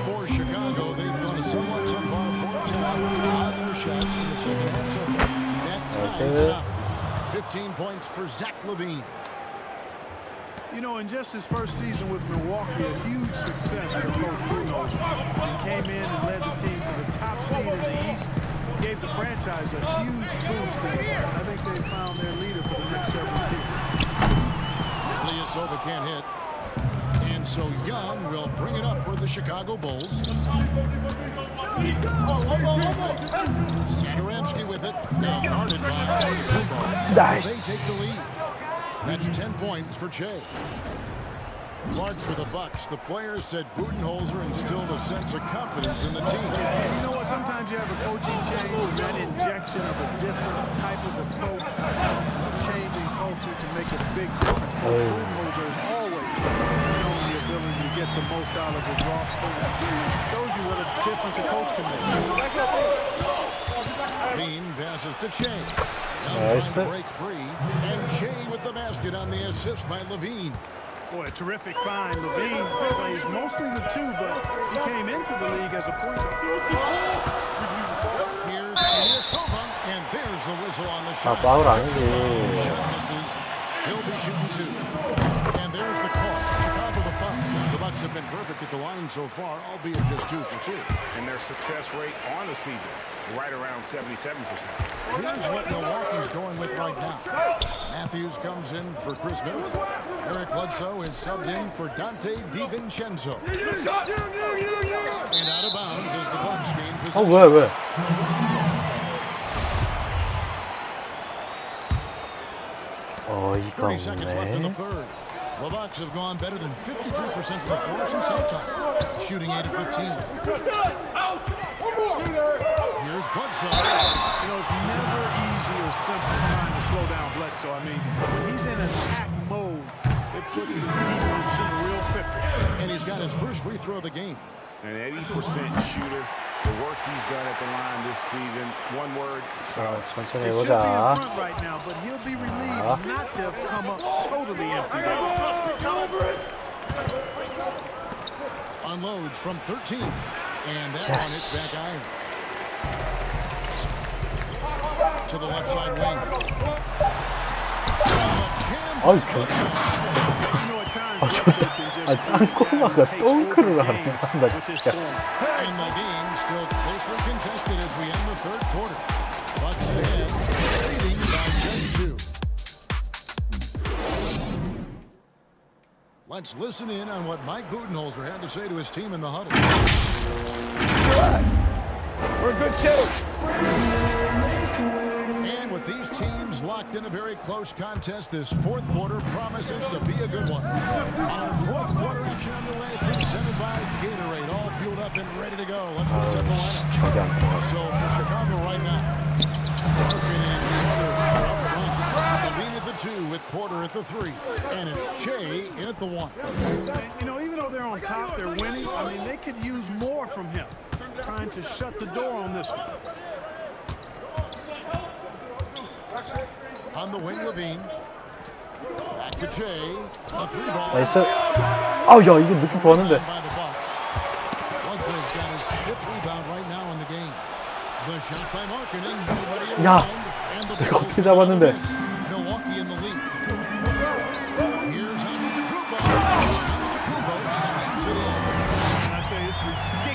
For Chicago, they've done a somewhat subpar 4-10 on their shots in the second half so far. Net ties up. 15 points for Zach LaVine. You know, in just his first season with Milwaukee, a huge success for Coach Budenholzer. He came in and led the team to the top seed in the East, gave the franchise a huge boost, and I think they found their leader for the next several years. Ilyasova can't hit. And so Young will bring it up for the Chicago Bulls. Satoransky with it, and guarded by Kumbo. Nice. So they take the lead. That's 10 points for Jay. Mark for the Bucks. The players said Budenholzer instilled a sense of confidence in the team. You know what? Sometimes you have a coaching change, that injection of a different type of approach, changing culture can make a big difference. Budenholzer has always shown the ability to get the most out of his roster. Shows you what a difference a coach can make. Bean passes to Shea. Nice. Trying to break free. And Shea with the basket on the assist by LaVine. Boy, a terrific find. LaVine plays mostly the 2, but he came into the league as a point guard. Here's Ilyasova, and there's the whistle on the shot. 파울 아니지. Shot misses. He'll be shooting 2. And there's the call. Chicago the Bucks. The Bucks have been perfect at the line so far, albeit just 2 for 2. And their success rate on the season, right around 77%. Here's what Milwaukee's going with right now. Matthews comes in for Chris Middleton. Eric Bledsoe is subbed in for Dante DiVincenzo. And out of bounds as the Bucks gain possession. 왜? 30 seconds left in the third. The Bucks have gone better than 53% from the floor since halftime, shooting 8 of 15. Here's Bledsoe. You know, it's never easy or simple trying to slow down Bledsoe. I mean, when he's in attack mode, it puts the defense in a real pickle. And he's got his first free throw of the game. An 80% shooter. The work he's done at the line this season. One word, solid. 천천히 He should be in 해보자. front right now, but he'll be relieved not to have come up totally empty. Unloads from 13. And that one hits back iron. To the left side wing. 땅꼬마가 덩크를 하네. 나 진짜. And the game still closely contested as we end the third quarter. Bucks ahead, leading by just 2. Let's listen in on what Mike Budenholzer had to say to his team in the huddle. We're in good shape. And with these teams locked in a very close contest, this fourth quarter promises to be a good one. Our fourth quarter action underway, presented by Gatorade, all fueled up and ready to go. Let's reset the lineup. So for Chicago right now, Markkanen and Porter are up front. LaVine at the 2 with Porter at the 3, and it's Shea in at the 1. You know, even though they're on top, they're winning. I mean, they could use more from him. Trying to shut the door on this one. On the wing, LaVine. Back to Jay. A 3-ball. 나이스. 아우, 야, 이거 느낌 좋았는데. Bledsoe's got his 5th rebound right now in the game. The 야, 내가 어떻게 잡았는데?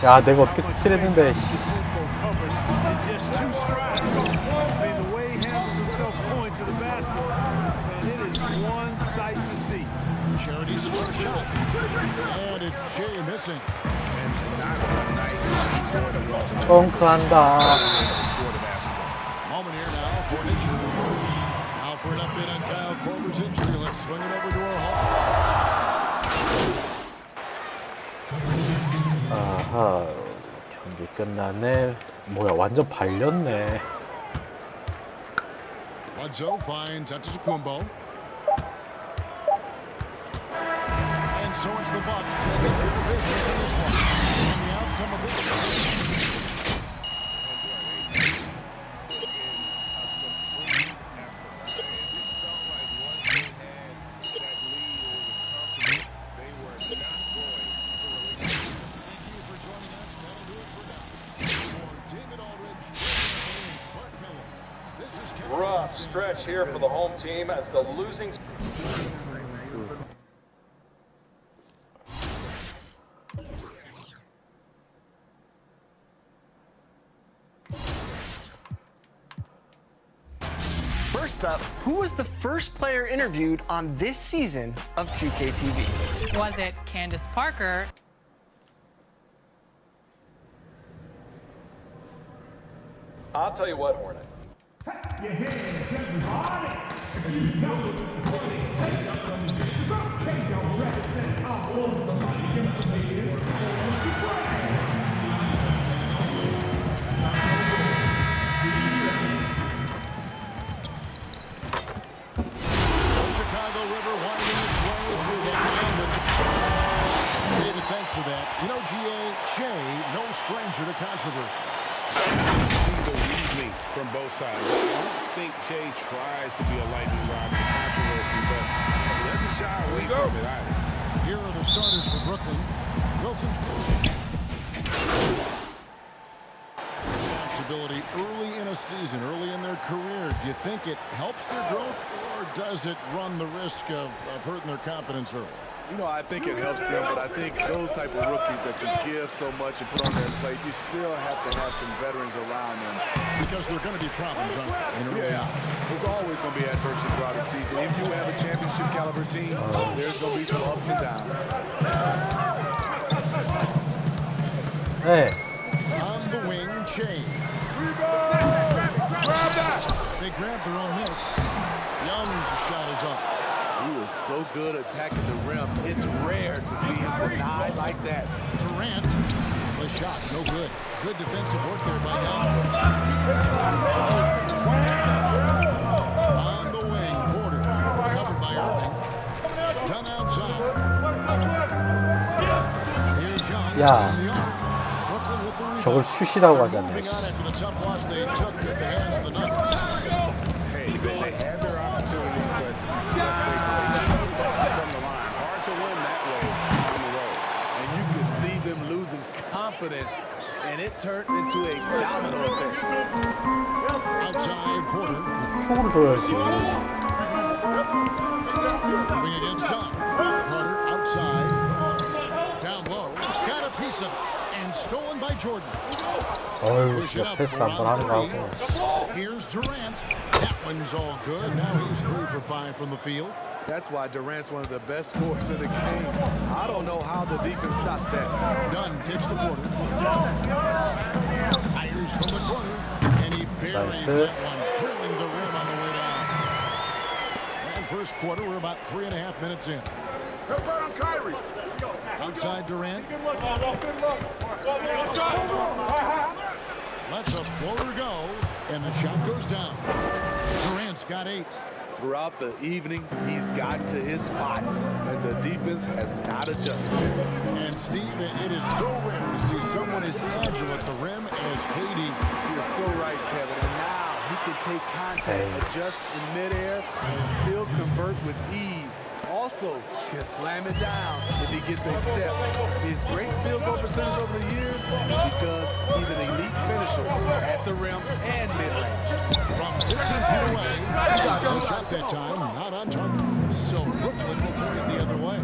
야, 내가 어떻게 스틸했는데? 덩크한다. 아하, 경기 끝났네. 뭐야, 완전 발렸네. Bledsoe finds Antetokounmpo. And so it's the Bucks taking care of business in this one. And the outcome of this. Rough stretch here for the home team as the losing. First up, who was the first player interviewed on this season of 2K TV? Was it Candace Parker? I'll tell you what, Hornet. Your hands, everybody. If you know what they take us from the it's okay, y'all represent all over the money. Give us the niggas. Chicago River winding its way through the island. David, thanks for that. You know, Shea, no stranger to controversy. See the reasoning from both sides. I don't think Jay tries to be a lightning rod for controversy, but he doesn't shy away from it either. Here are the starters for Brooklyn. Wilson. Responsibility early in a season, early in their career. Do you think it helps their growth, or does it run the risk of hurting their confidence early? You know, I think it helps them, but I think those type of rookies that you give so much and put on their plate, you still have to have some veterans around them. Because there are going to be problems on Yeah, there's always going to be adversity throughout the season. If you have a championship caliber team, there's going to be some ups and downs. Hey. On the wing, Chain. They grabbed their own miss. Young's shot is up. He was so good attacking the rim. It's rare to see him denied like that. Durant, the shot, no good. Good defensive work there by Young. On the wing, Porter, covered by Irving. Done outside. Here's Young. 야, 저걸 슛이라고 하지 않냐. After the tough loss they took at the hands of the Nuggets. Hey, they had their opportunities, but let's face it, from the line. Hard to win that way on the road. And you can see them losing confidence, and it turned into a domino effect. Outside, Porter. 속으로 줘야지. Moving against Dunn. Carter outside. Down low. Got a piece of it. And stolen by Jordan. 어휴, 진짜 패스 한 번 하는 거 하고. Here's Durant. That one's all good. Now he's 3 for 5 from the field. That's why Durant's one of the best scorers in the game. I don't know how the defense stops that. Dunn kicks to Porter. Fires from the corner. And he buries that one, drilling the rim on the way down. And first quarter, we're about 3.5 minutes in. Outside Durant. Lets a floater go, and the shot goes down. Durant's got 8. Throughout the evening, he's gotten to his spots, and the defense has not adjusted. And Steve, it is so rare to see someone as agile at the rim as KD. You're so right, Kevin. And now he can take contact, adjust in midair, and still convert with ease. Also also can slam it down if he gets a step. His great field goal percentage over the years is because he's an elite finisher at the rim and mid-range. From 15 feet away, no shot that time, not on target. So Brooklyn will take it the other way.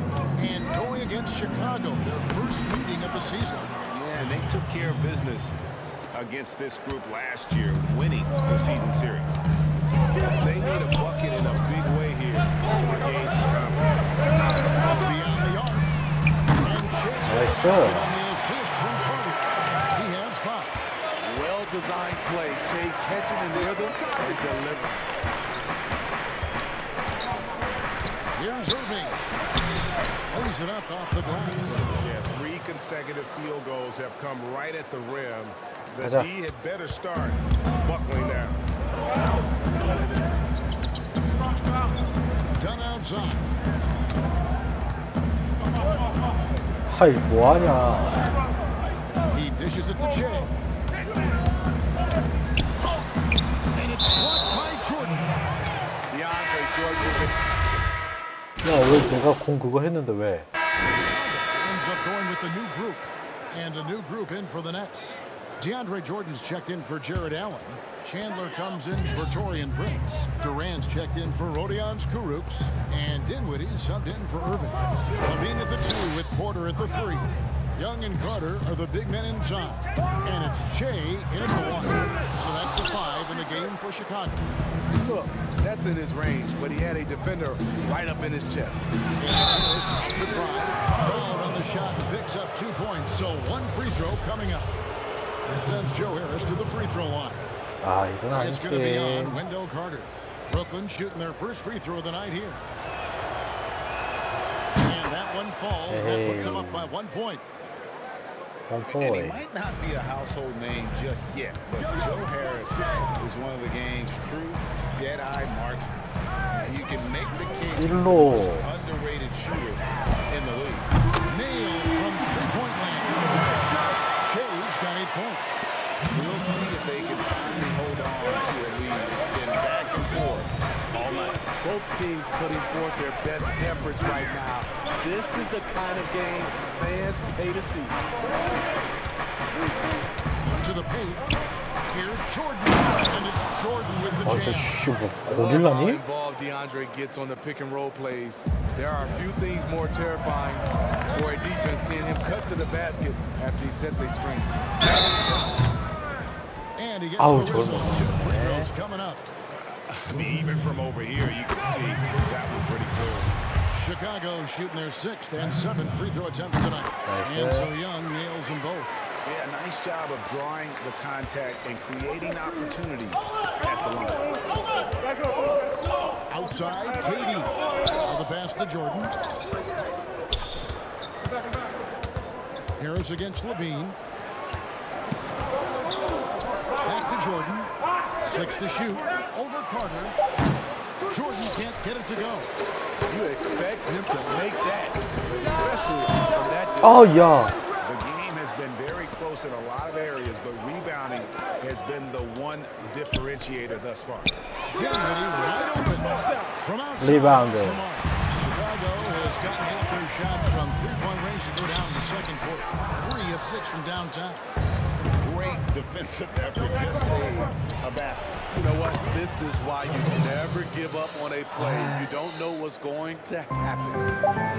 And going against Chicago, their first meeting of the season. Yeah, and they took care of business against this group last year, winning the season series. They need a bucket in a big way here to regain some confidence. Beyond the arc. And Nice Shea on the assist from Carter. He has 5. Well-designed play. Jay catching in the rhythm and delivering. Here's Irving. Lays it up off the glass. Yeah, 3 consecutive field goals have come right at the rim. The Gaza. D had better start buckling down. Done outside. 하이 뭐하냐. He dishes it to Shea. And it's blocked by Jordan. DeAndre Jordan. 야, 왜 내가 공 그거 했는데 왜? Ends up going with the new group. And a new group in for the Nets. DeAndre Jordan's checked in for Jared Allen. Chandler comes in for Torian Prince. Durant's checked in for Rodions Kurucs. And Dinwiddie subbed in for Irving. Levine at the 2 with Porter at the 3. Young and Carter are the big men inside. And it's Shea in at the 1. So that's the 5 in the game for Chicago. Look, that's in his range, but he had a defender right up in his chest. And Harris off the drive. Fouled on the shot and picks up 2 points. So 1 free throw coming up. That sends Joe Harris to the free throw line. 아, 이건 It's going to be on 아니지. Wendell Carter. Brooklyn shooting their first free throw of the night here. And that one falls. That puts them up by 1 point. And he might not be a household name just yet, but Joe Harris is one of the game's true dead-eye marksmen. Now, you can make the case he's the most underrated shooter in the league. Nailed from three-point land. Shea's got 8 points. We'll see if they can finally hold on to a lead. It's been back and forth all night. Both teams putting forth their best efforts right now. This is the kind of game fans pay to see. To the paint. Here's Jordan. And it's Jordan with the 저 jam. 씨, 뭐 How 고릴라니? involved DeAndre gets on the pick and roll plays. There are a few things more terrifying for a defense seeing him cut to the basket after he sets a screen. And he gets 아우, the whistle. 저런 2 거. free throws coming up. I mean, even from over here, you can see that was pretty clear. Chicago shooting their 6th and 7th free throw attempts tonight. Nice. And so Young nails them both. Yeah, nice job of drawing the contact and creating opportunities at the line. Outside, Katie. The pass to Jordan. Harris against Levine. Back to Jordan. 6 to shoot. Over Carter. Jordan can't get it to go. You expect him to make that, especially from that distance. 아, 야. The game has been very close in a lot of areas, but rebounding has been the one differentiator thus far. Dinwiddie wide open. From outside. Rebound. Chicago has gotten half their shots from three-point range to go down in the second quarter. 3 of 6 from downtown. Great defensive effort, just saved a basket. You know what? This is why you never give up on a play. You don't know what's going to happen.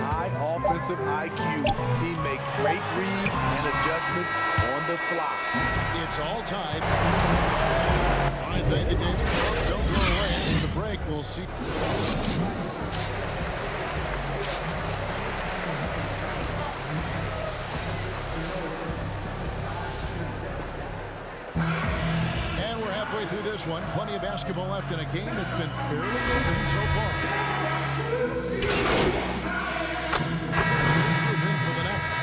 High offensive IQ. He makes great reads and adjustments on the fly. It's all tied. I thank you, David. Don't go away. After the break, we'll see. And we're halfway through this one. Plenty of basketball left in a game that's been fairly open so far. In for the Nets.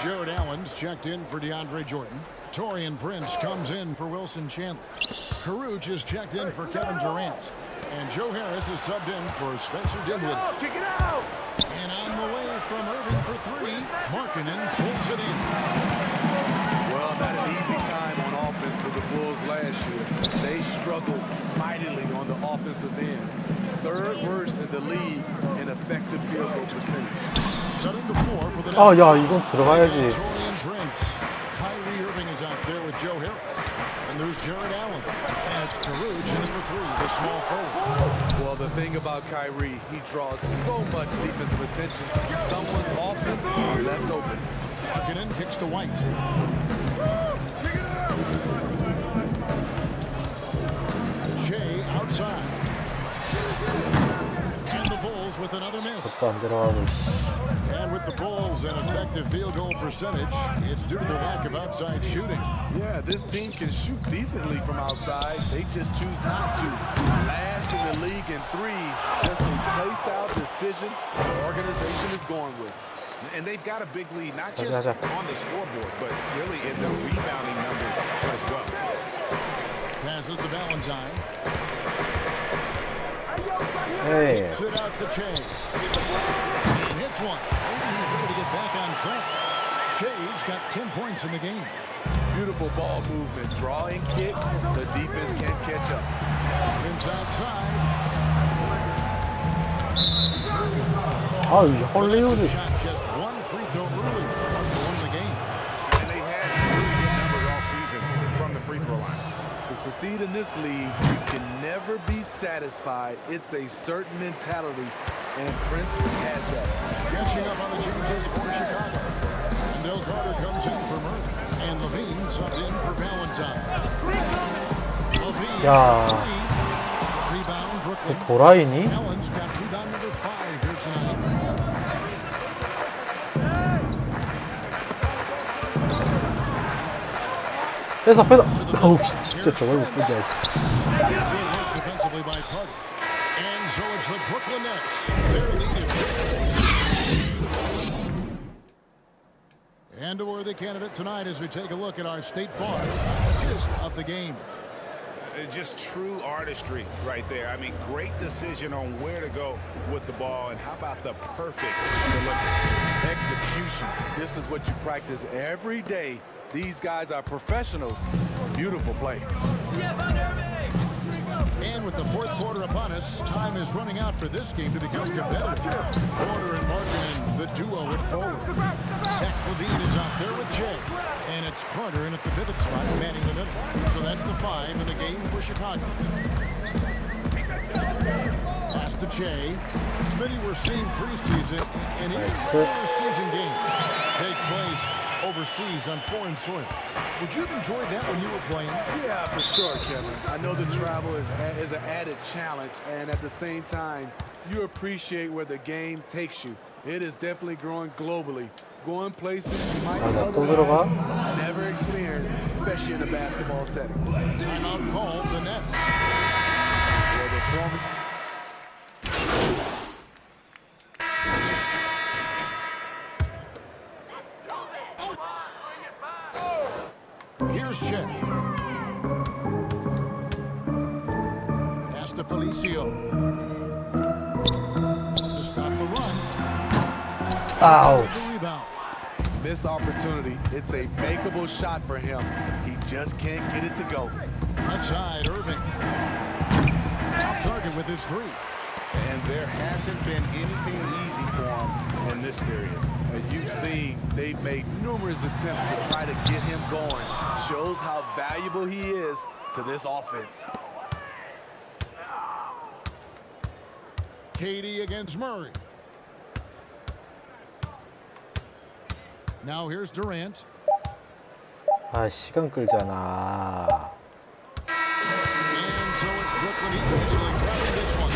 Jared Allen's checked in for DeAndre Jordan. Torian Prince comes in for Wilson Chandler. Kurucs is checked in for Kevin Durant. And Joe Harris is subbed in for Spencer Dinwiddie. Kick it out! And on the way from Irving for 3, Markkanen pulls it in. Well, not an easy time on offense for the Bulls last year. They struggled mightily on the offensive end. Third worst in the league in effective field goal percentage. 아, 야, 이건 들어가야지. Kyrie Irving is out there with Joe Harris. And there's Jared Allen. And it's Caruge in number 3, the small forward. Well, the thing about Kyrie, he draws so much defensive attention. Someone's open or left open. Markkanen kicks to White. Shea outside. And the Bulls with another miss. 안 들어가고. And with the Bulls an effective field goal percentage, it's due to the lack of outside shooting. Yeah, this team can shoot decently from outside. They just choose not to. Last in the league in threes. Just a play-style decision the organization is going with. And they've got a big lead, not just on the scoreboard, but really in the rebounding numbers as well. Passes to Valentine. Hey. Sit out the chain. And hits one. He's ready to get back on track. Shea's got 10 points in the game. Beautiful ball movement. Drawing kick. The defense can't catch up. Inside side. 아, 이 헐리우드. Just one free throw early to win the game. And they had really good numbers all season from the free throw line. To succeed in this league, you can never be satisfied. It's a certain mentality, and Prince has that. Catching up on the changes for Chicago. And Del Carter comes in for Murray. And Levine subbed in for Valentine. Levine. 야. Rebound Brooklyn. 도라이니? Allen's got rebound number 5 here tonight. 뺏어. 어우, 진짜 저걸 못 보게. Defensively by Carter. And so it's the Brooklyn Nets. They're leading. And a worthy candidate tonight as we take a look at our State Farm assist of the game. Just true artistry right there. I mean, great decision on where to go with the ball, and how about the perfect delivery? Execution. This is what you practice every day. These guys are professionals. Beautiful play. And with the fourth quarter upon us, time is running out for this game to become competitive. Porter and Markkanen, the duo at forward. Zach Levine is out there with Jay. And it's Carter in at the pivot spot, manning the middle. So that's the 5 in the game for Chicago. Pass to Jay. Smitty, we're seeing preseason and even season games take place overseas on foreign soil. Would you have enjoyed that when you were playing? Yeah, for sure, Kevin. I know the travel is an added challenge, and at the same time, you appreciate where the game takes you. It is definitely growing globally, going places you might otherwise never experience, especially in a basketball setting. Timeout called the Nets. Here's Chet. Pass to Felicio. To stop the run. Ow. The rebound. Missed opportunity. It's a makeable shot for him. He just can't get it to go. Outside, Irving. Top target with his 3. And there hasn't been anything easy for him in this period. As you've seen, they've made numerous attempts to try to get him going. Shows how valuable he is to this offense. KD against Murray. Now here's Durant. 아, 시간 끌잖아. And so it's Brooklyn easily grabbing this one.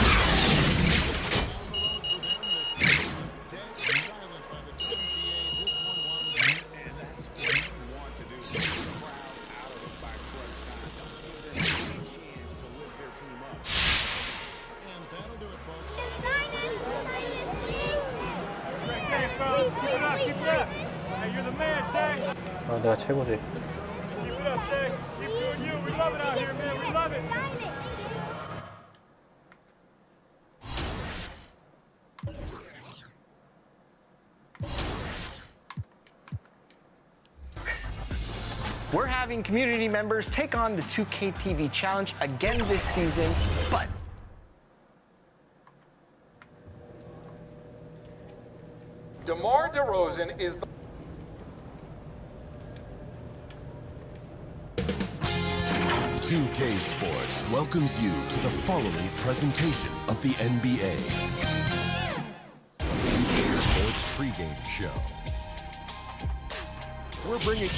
아, 내가 최고지. We're having community members take on the 2K TV challenge again this season, but DeMar DeRozan is the 2K Sports welcomes you to the following presentation of the NBA. 2K Sports pregame show. We're bringing...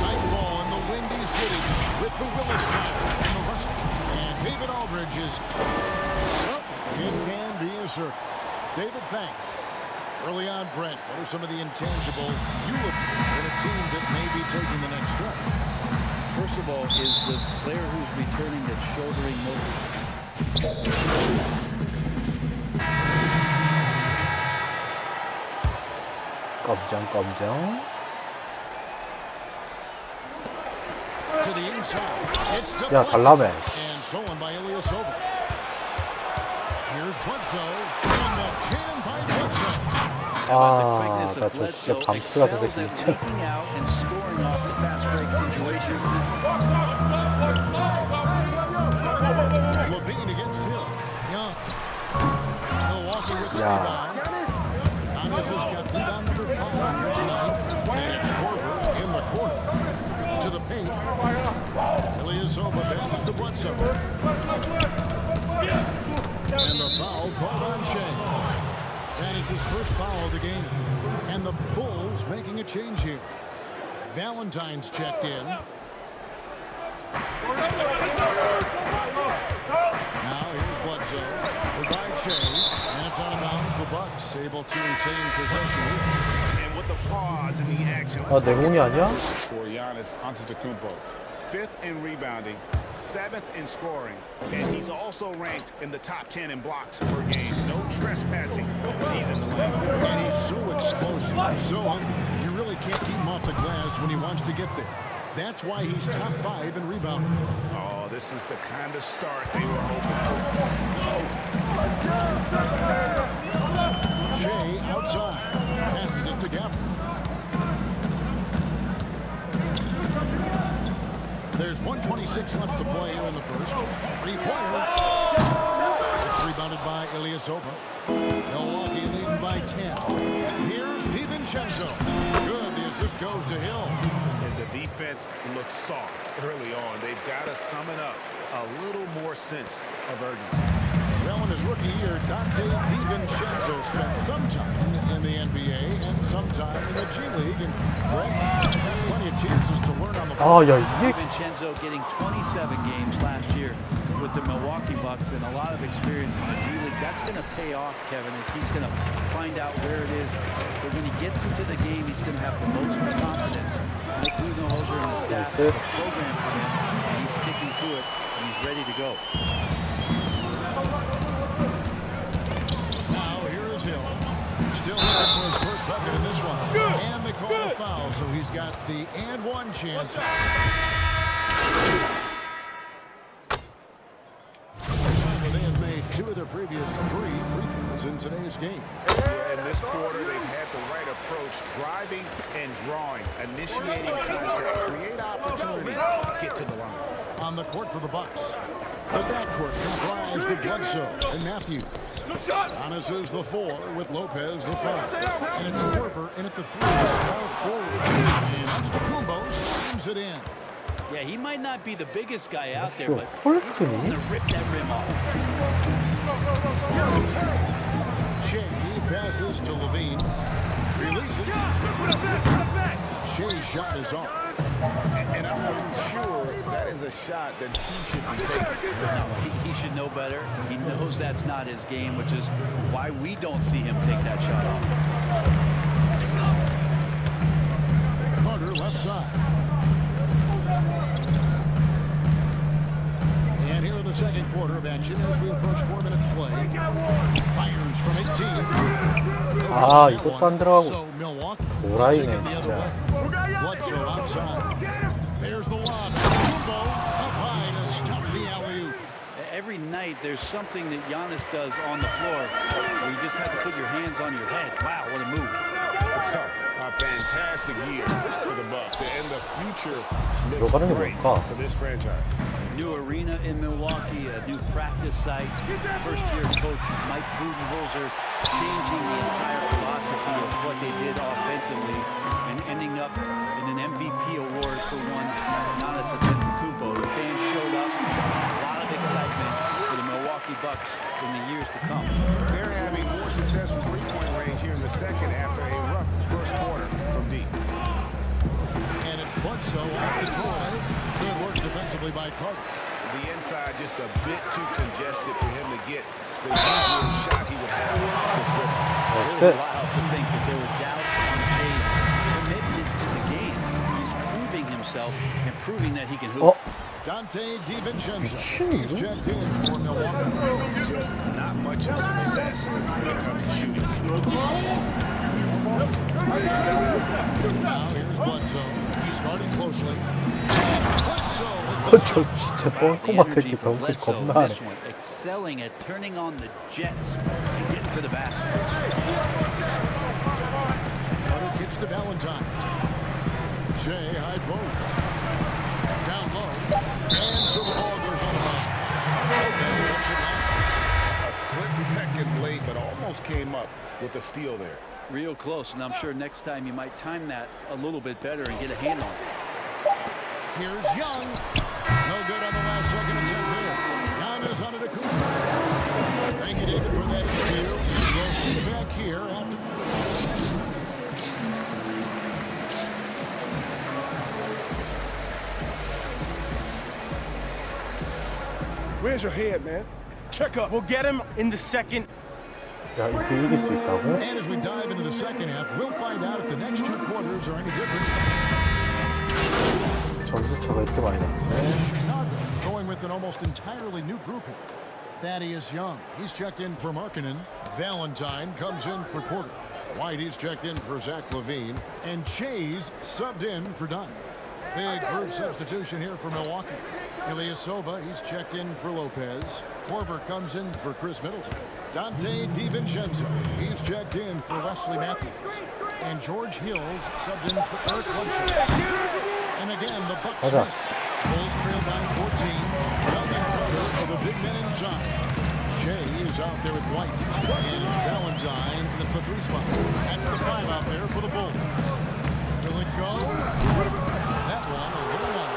Nightfall in the Windy City with the Willis Tower and the Rust. And David Aldridge is... Oh, it can be a circus. David, thanks. Early on, Brent, what are some of the intangibles you look for in a team that may be taking the next step? First of all, is the player who's returning that's shouldering most. 껌정. To the inside. It's 야, 달라매. and stolen by Ilyasova. Here's Bledsoe. And the jam by Bledsoe. 아, 나 저 진짜 방투 같은 새끼 진짜. Levine against Hill. Young. Milwaukee with the Yeah. rebound. Giannis has got rebound number 5 for tonight. And it's Korver in the corner. To the paint. Ilyasova passes to Bledsoe. And the foul called on Shea. That is his first foul of the game. And the Bulls making a change here. Valentine's checked in. Now here's Bledsoe. Goodbye, Shea. And it's out of bounds. The Bucks able to retain possession here. And with the pause in the action. 아, 내 공이 아니야? For Giannis Antetokounmpo. 5th in rebounding, 7th in scoring, and he's also ranked in the top 10 in blocks per game. No trespassing when he's in the lane. And he's so explosive. So you really can't keep him off the glass when he wants to get there. That's why he's top 5 in rebounding. Oh, this is the kind of start they were hoping for. Shea outside. Passes it to Gafford. There's 1:26 left to play here in the first. Three-pointer. It's rebounded by Ilyasova. Milwaukee leading by 10. Here's DiVincenzo. Good. The assist goes to Hill. And the defense looks soft early on. They've got to summon up a little more sense of urgency. Well, in his rookie year, Dante DiVincenzo spent some time in the NBA and some time in the G League. And Greg had plenty of chances to learn on the floor. 아, 야, 이게 DiVincenzo getting 27 games last year with the Milwaukee Bucks and a lot of experience in the G League. That's going to pay off, Kevin, as he's going to find out where it is. But when he gets into the game, he's going to have the most confidence. Mike Budenholzer and the staff have a program for him, and he's sticking to it, and he's ready to go. Now here is Hill. Still looking for his first bucket in this one. And they call a foul, so he's got the and one chance. They have made 2 of their previous 3 free throws in today's game. Yeah, in this quarter, they've had the right approach, driving and drawing, initiating contact, create opportunities, get to the line. On the court for the Bucks. The backcourt comprised of Bledsoe and Matthews. Giannis is the 4 with Lopez the 5. And it's Korver in at the 3, small forward. And Antetokounmpo slams it in. Yeah, he might not be the biggest guy out there, but he's 헐크니? going to rip that rim off. Shea passes to Levine. Releases. Shea's shot is off. And I'm not sure that is a shot that he should be taking. No, he should know better. He knows that's not his game, which is why we don't see him take that shot off. Carter left side. And here in the second quarter of action as we approach 4 minutes play. Fires from 18. 아, 이것도 안 들어가고. So Milwaukee 도라이네, taking the other 진짜. way. Bledsoe outside. There's the lob. Kumbo up high to stuff the alley-oop. every night there's something that Giannis does on the floor where you just have to put your hands on your head. Wow, what a move. A fantastic year for the Bucks, and the future 들어가는 게 looks great 뭘까? for this franchise. New arena in Milwaukee, a new practice site. First-year coach Mike Budenholzer changing the entire philosophy of what they did offensively and ending up in an MVP award for one Giannis Antetokounmpo. The fans showed up. A lot of excitement for the Milwaukee Bucks in the years to come. They're having more success from three-point range here in the second after a rough first quarter from deep. And it's Bledsoe off the toy. Good work defensively by Carter. The inside just a bit too congested for him to get the usual shot he would have. That's Really it. wild to think that there were doubts on Shai's commitment to the game. He's proving himself and proving that he can hoop. Dante DiVincenzo. 미친이 He's checked in for Milwaukee. Just not much of success when it comes to shooting. Now here's Bledsoe. He's guarding closely. 저 진짜 똥꼬마 새끼 덩크 겁나 하네. This one, excelling at turning on the jets and getting to the basket. Carter kicks to Valentine. Shea high post. Down low. And so the ball goes on the line. A split second late, but almost came up with a steal there. Real close, and I'm sure next time you might time that a little bit better and get a hand on it. Here's Young. No good on the last second attempt there. Giannis Antetokounmpo. Thank you, David, for that interview. We'll see you back here after. Where's your head, man? Check up. We'll get him in the second. 야, 이렇게 이길 수 있다고? And as we dive into the second half, we'll find out if the next two quarters are any different. 점수차가 이렇게 많이 났네. Chicago going with an almost entirely new group here. Thaddeus Young, he's checked in for Markkanen. Valentine comes in for Porter. White, he's checked in for Zach LaVine. And Chase subbed in for Dunn. Big group substitution here for Milwaukee. Ilyasova, he's checked in for Lopez. Korver comes in for Chris Middleton. Dante DiVincenzo, he's checked in for Wesley Matthews. And George Hills subbed in for Eric Bledsoe. And again, the Bucks miss. Bulls trail by 14. Young and Carter of the big men inside. Shea is out there with White. And it's Valentine at the three spot. That's the five out there for the Bulls. Will it go? That one a little long.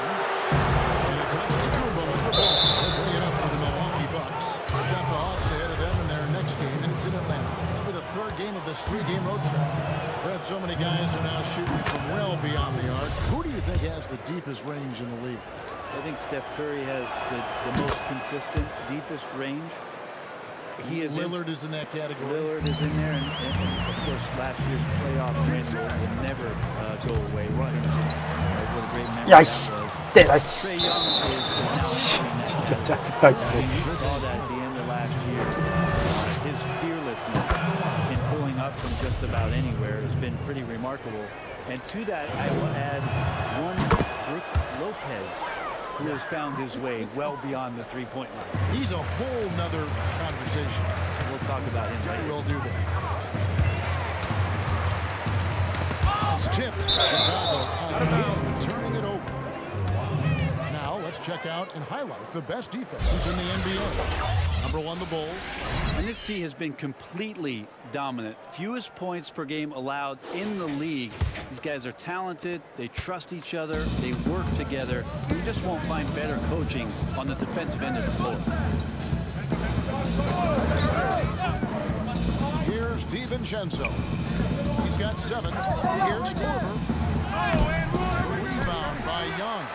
And it's Antetokounmpo with the ball. They'll bring it up for the Milwaukee Bucks. They've got the Hawks ahead of them in their next game, and it's in Atlanta. It'll be the third game of this three-game road trip. But so many guys are now shooting from well beyond the arc. Who do you think has the deepest range in the league? I think Steph Curry has the most consistent, deepest range. He is Lillard is in that category. Lillard is in there, and of course, last year's playoff win will never go away. What a great memory 야, that 씨. was. 때라, Trae Young is now 진짜 짜증나게. you saw that at the end of last year. His fearlessness in pulling up from just about anywhere has been pretty remarkable. And to that, I will add one Brook Lopez, who has found his way well beyond the three-point line. He's a whole nother conversation. We'll talk about him later. We'll do that. It's tipped. Chicago again turning it over. Now let's check out and highlight the best defenses in the NBA. Number one, the Bulls. And this team has been completely dominant. Fewest points per game allowed in the league. These guys are talented. They trust each other. They work together. You just won't find better coaching on the defensive end of the floor. Here's DiVincenzo. He's got 7. Here's Korver. Rebound by Young.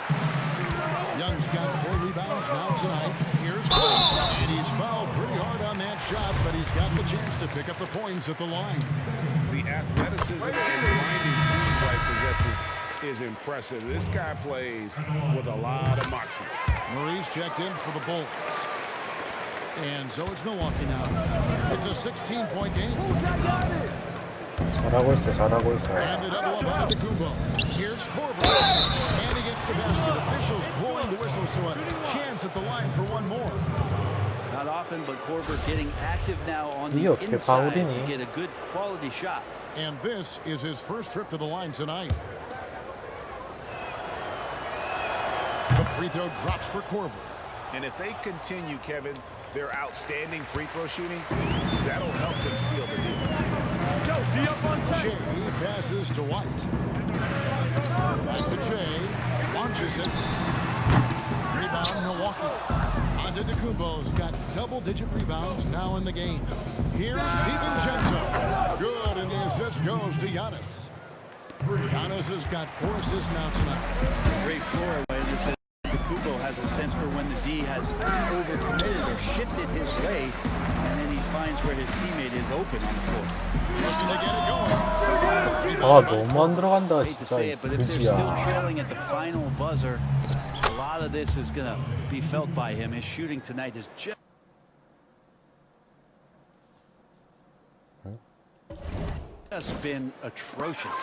Young's got 4 rebounds now tonight. Here's Korver. And he's fouled pretty hard on that shot, but he's got the chance to pick up the points at the line. The athleticism and blinding speed White possesses is impressive. This guy plays with a lot of moxie. Murray's checked in for the Bulls. And so it's Milwaukee now. It's a 16-point game. Who's got Giannis? 잘하고 있어, 잘하고 있어. And the double up Antetokounmpo. Here's Korver. And he gets the basket. Officials blowing the whistle, so a chance at the line for one more. Not often, but Korver getting active now on the 이게 어떻게 inside to 파울이니? get a good quality shot. And this is his first trip to the line tonight. The free throw drops for Korver. And if they continue, Kevin, their outstanding free throw shooting, that'll help them seal the deal. Jay passes to White. Back to Jay. Launches it. Rebound, Milwaukee. Antetokounmpo's got double-digit rebounds now in the game. Here's DiVincenzo. Good, and the assist goes to Giannis. Giannis has got 4 assists now tonight. Great floor away. Antetokounmpo has a sense for when the D has overcommitted or shifted his way, and then he finds where his teammate is open on the floor. Looking to get it going. 아 너무 안 들어간다 Hate to 진짜 say it, but if they're still 그지야. trailing at the final buzzer, a lot of this is going to be felt by him. His shooting tonight is just been atrocious.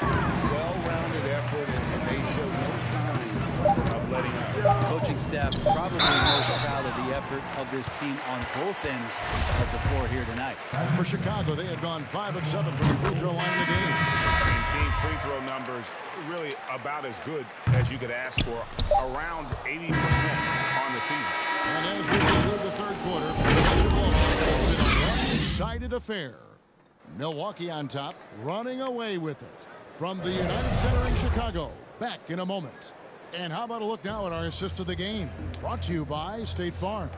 Well-rounded effort, and they show no signs of letting up. Coaching staff probably most proud of the effort of this team on both ends of the floor here tonight. For Chicago, they had gone 5 of 7 from the free throw line in the game. And team free throw numbers really about as good as you could ask for, around 80% on the season. And as we conclude the third quarter, it's a blowout. It's been a one-sided affair. Milwaukee on top, running away with it. From the United Center in Chicago, back in a moment. And how about a look now at our assist of the game? Brought to you by State Farm.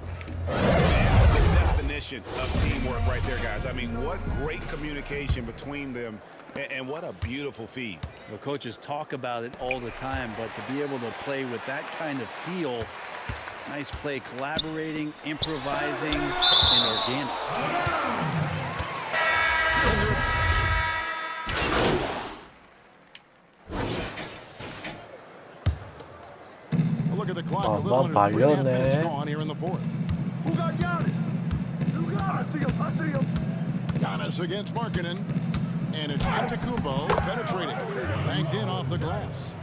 That's the definition of teamwork right there, guys. I mean, what great communication between them, and what a beautiful feed. Well, coaches talk about it all the time, but to be able to play with that kind of feel, nice play, collaborating, improvising, and organic. Look at the clock. 아, A little under 3.5 minutes 말렸네. gone here in the fourth. Who got Giannis? Who got? I see him. Giannis against Markkanen. And it's Antetokounmpo penetrating. Banked in off the glass.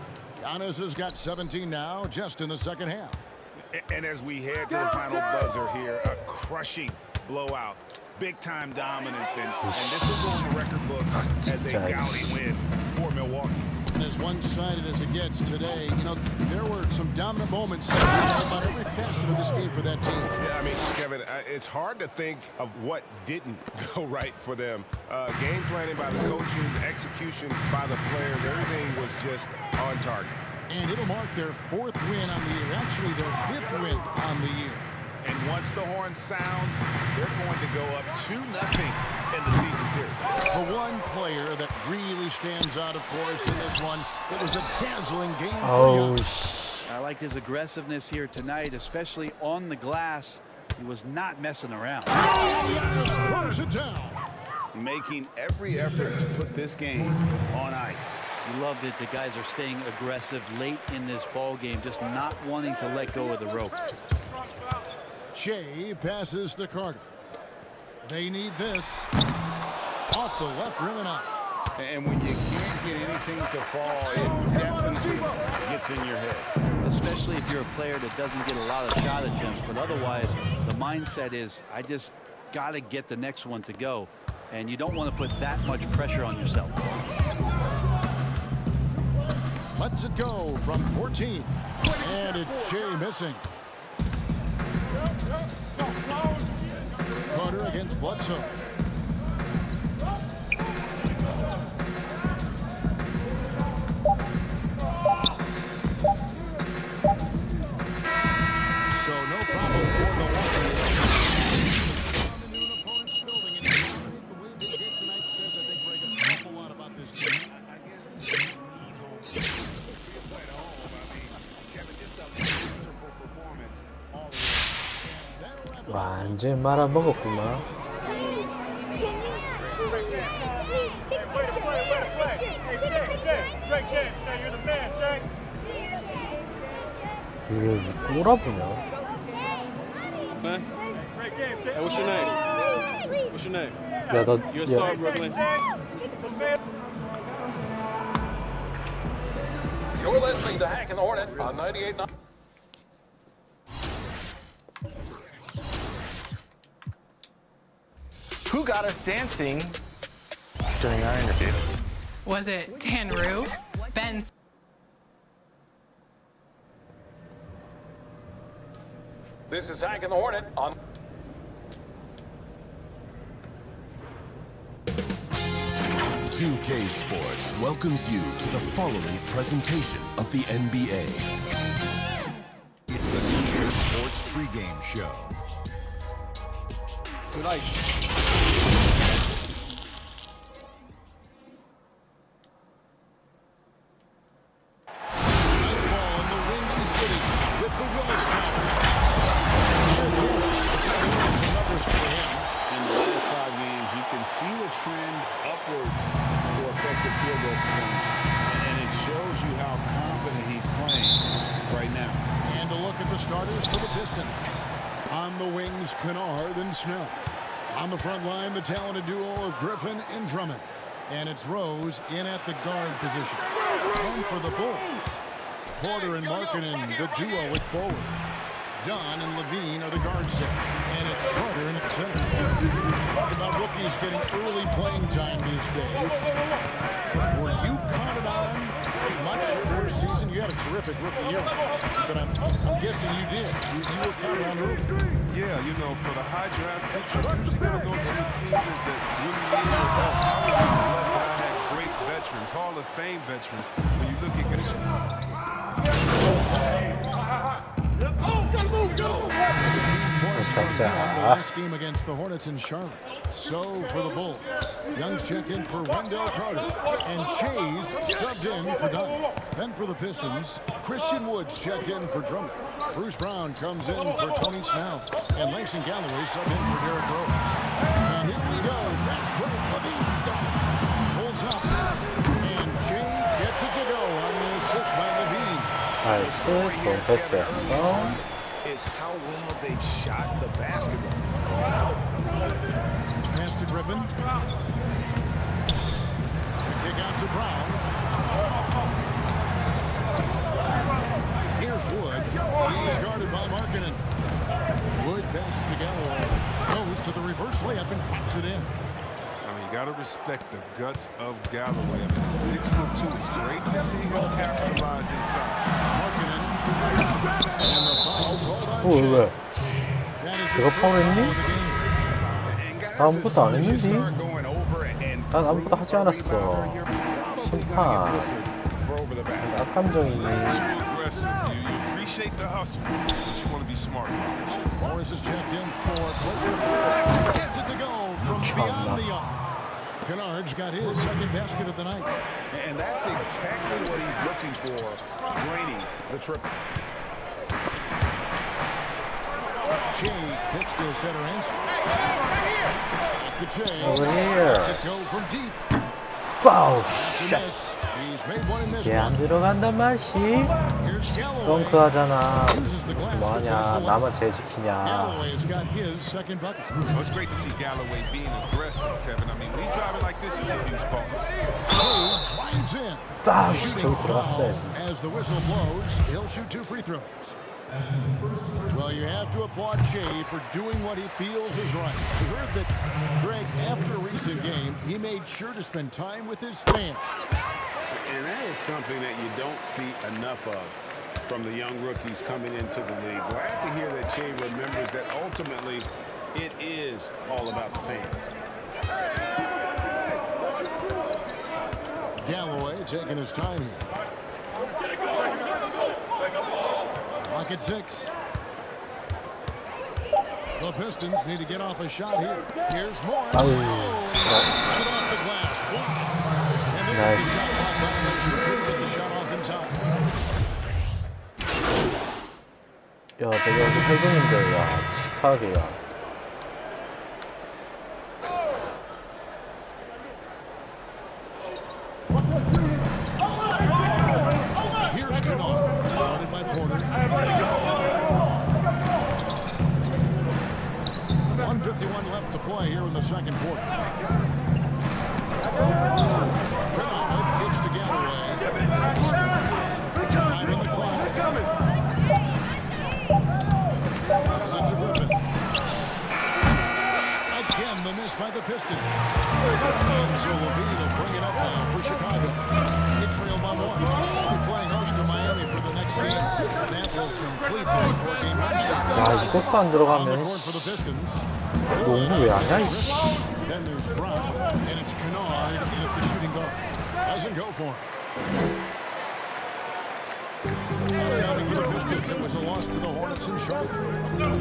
Giannis has got 17 now, just in the second half. And as we head to the final buzzer here, a crushing blowout, big-time dominance, and this will go in the record books as a gaudy win for Milwaukee. And as one-sided as it gets today, you know, there were some dominant moments about every facet of this game for that team. Yeah, I mean, Kevin, it's hard to think of what didn't go right for them. Game planning by the coaches, execution by the players, everything was just on target. And it'll mark their 4th win on the year, actually their 5th win on the year. And once the horn sounds, they're going to go up 2-0 in the season series. The one player that really stands out, of course, in this one, it was a dazzling game Oh, for I liked his aggressiveness here tonight, especially on the glass. He was not messing around. Throws it down. Making every effort to put this game on ice. We loved it. The guys are staying aggressive late in this ball game, just not wanting to let go of the rope. Shea passes to Carter. They need this. Off the left rim and out. And when you can't get anything to fall, it definitely gets in your head. Especially if you're a player that doesn't get a lot of shot attempts. But otherwise, the mindset is, I just got to get the next one to go. And you don't want to put that much pressure on yourself. Lets it go from 14. And it's Shea missing. Carter against Bledsoe. So no problem for Milwaukee. Into an opponent's building, and I think the way they did tonight says, I think, Greg, an awful lot about this team. I guess they need home. Feels like home. I mean, Kevin, just a masterful performance all around. 완전 말아먹었구만. 이게 꼬라보냐? Hey, what's your name? What's your name? 야, 나, You're a star, 야, Brooklyn. You're listening to Hack and the Hornet on 98.9. got us dancing during our interview? Was it Dan Rue? Ben? This is Hank and the Hornet on. K Sports welcomes you to the following presentation of the NBA. It's the 2K Sports pregame show. Tonight. Nightfall in the Windy City with the Willis Tower. Numbers for him. In the last 5 games, you can see the trend upwards for effective field goal percentage. And it shows you how confident he's playing right now. And a look at the starters for the Pistons. On the wings, Kennard and Snow. On the front line, the talented duo of Griffin and Drummond. And it's Rose in at the guard position. And for the Bulls, Porter and Markkanen, the duo at forward. Dunn and Levine are the guard set. And it's Carter in at center. Talk about rookies getting early playing time these days. Were you counted on much your first season? You had a terrific rookie year. But I'm guessing you did. You were counted on early. Yeah, you know, for the high draft picks, you're usually going to go to a team that really needs your help. I was just blessed that I had great veterans, Hall of Fame veterans. When you look at last game against the Hornets in Charlotte. So for the Bulls, Young's checked in for Wendell Carter, and Chase subbed in for Dunn. Then for the Pistons, Christian Woods checked in for Drummond. Bruce Brown comes in for Tony Snell, and Langston Galloway subbed in for Derrick Rose. And here we go. That's break. Levine's down. Pulls up, and Jay gets it to go on the assist by Levine. 나이스, 좋은 패스였어. Is how well they've shot the basketball. Pass to Griffin. The kick out to Brown. Here's Wood. He's guarded by Markkanen. Wood passes to Galloway. Goes to the reverse layup and drops it in. I mean, you got to respect the guts of Galloway. I mean, 6'2". It's great to see him capitalize inside. Markkanen. And the foul called on 왜? That is 내가 파울했니? 나 아무것도 안 했는데? 난 아무것도 하지 않았어. 심판. 악감정이니. Appreciate the hustle, but you want to be smart. Morris is checked in for gets it to go from beyond the arc. Kennard's got his second basket of the night. And that's exactly what he's looking for, draining the triple. Jay pitch to center answer. The Jay. Over here. Lets it go from deep. Foul shot. He's made one in this 얘 안 들어간단 말씨. 덩크 하잖아. 무슨 뭐하냐. 나만 쟤 지키냐. Galloway's got his second bucket. Well, it's great to see Galloway being aggressive, Kevin. I mean, when he's driving like this, it's a huge bonus. Drives in. 아, 저기 들어갔어야지. As the whistle blows, he'll shoot 2 free throws. Well, you have to applaud Shea for doing what he feels is right. We heard that, Greg, after a recent game, he made sure to spend time with his fans. And that is something that you don't see enough of from the young rookies coming into the league. Glad to hear that Shea remembers that ultimately it is all about the fans. Galloway taking his time here. Lock at 6. The Pistons need to get off a shot here. Here's Morris. Oh, shoot off the glass. Wow. Nice. Get the shot off in time. 야, 내가 여기 해줬는데, 야, 치사하게야. Here's Kennard. Guarded by Porter. 1:51 left to play here in the second quarter. Kennard kicks to Galloway. 5 on the clock. Passes it to Griffin. Again, the miss missed by the Pistons. And so Levine will bring it up now for Chicago. They trail by one. They're playing host to Miami for the next game. That will complete this 4-game homestand. 야, 이것도 안 들어가면 농구 왜 하냐 이씨. Then there's Brown, and it's Kennard in at the shooting guard. Doesn't go for him. Last outing for the Pistons, it was a loss to the Hornets in Charlotte.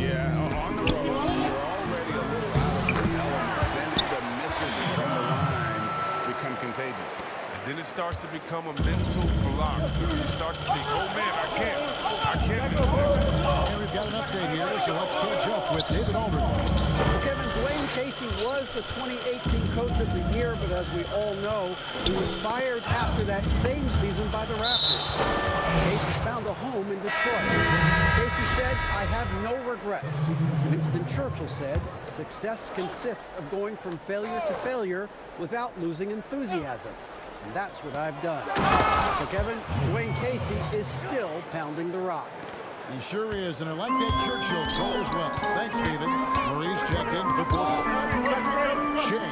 Yeah, on the road, you're already a little out of the element. Then the misses from the line become contagious. And then it starts to become a mental block. You start to think, oh man, I can't miss the next one. And we've got an update here, so let's catch up with David Aldridge. Kevin, Dwayne Casey was the 2018 Coach of the Year, but as we all know, he was fired after that same season by the Raptors. Casey found a home in Detroit. Casey said, I have no regrets. Winston Churchill said, success consists of going from failure to failure without losing enthusiasm. And that's what I've done. So, Kevin, Dwayne Casey is still pounding the rock. He sure is, and I like that Churchill call as well. Thanks, David. Maurice checked in for Porter. Shea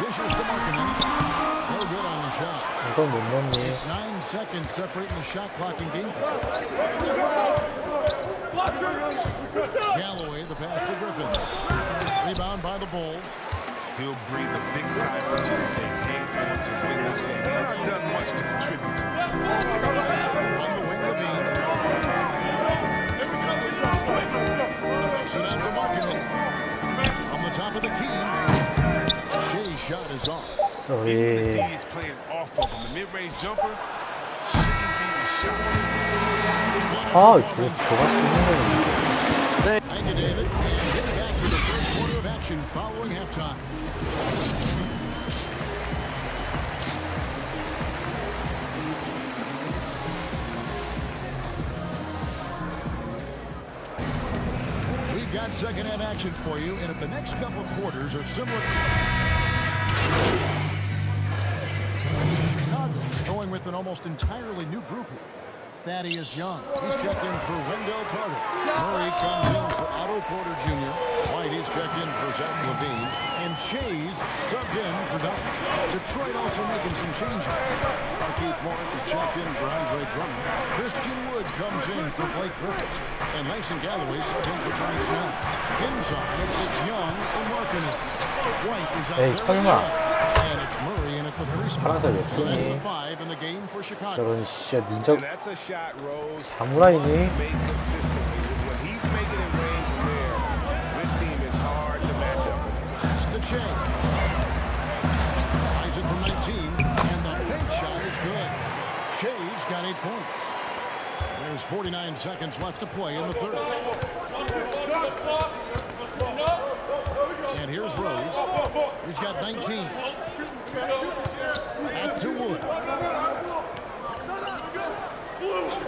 dishes to Markkinen. No good on the shot. 이건 못 넣니? It's 9 seconds separating the shot clock and game. Galloway, the pass to Griffin. Rebound by the Bulls. He'll breathe a big sigh of relief. They came on to win this game. They've not done much to contribute to it. On the wing, Levine. So down to Markkinen. On the top of the key. Shea's shot is off. Sorry. The D is playing off of him. The mid-range jumper shouldn't be the shot. 아, 저가 쓰는 거는. Thank you, David. And getting back to the third quarter of action following halftime. We've got second half action for you, and if the next couple of quarters are similar to Chicago, going with an almost entirely new group here. Thaddeus Young. He's checked in for Wendell Carter. Murray comes in for Otto Porter Jr. White is checked in for Zach LaVine. And Chase subbed in for Doc. Detroit also making some changes. Keith Morris is checked in for Andre Drummond. Christian Wood comes in for Blake Griffin. And Langston Galloway subbed in for Tony Snell. Inside, it's Young and Markkinen. White is out there. 설마. And it's Murray in at the 3 spot. So that's the 5 in the game for Chicago. 저런 진짜 닌자 That's a shot, Rose. 사무라이니. Made consistently. When he's making it rain from there, this team is hard to match up. It's the Che. Tries it from 19, and the big shot is good. Che's got 8 points. There's 49 seconds left to play in the third. And here's Rose. He's got 19. Back to Wood.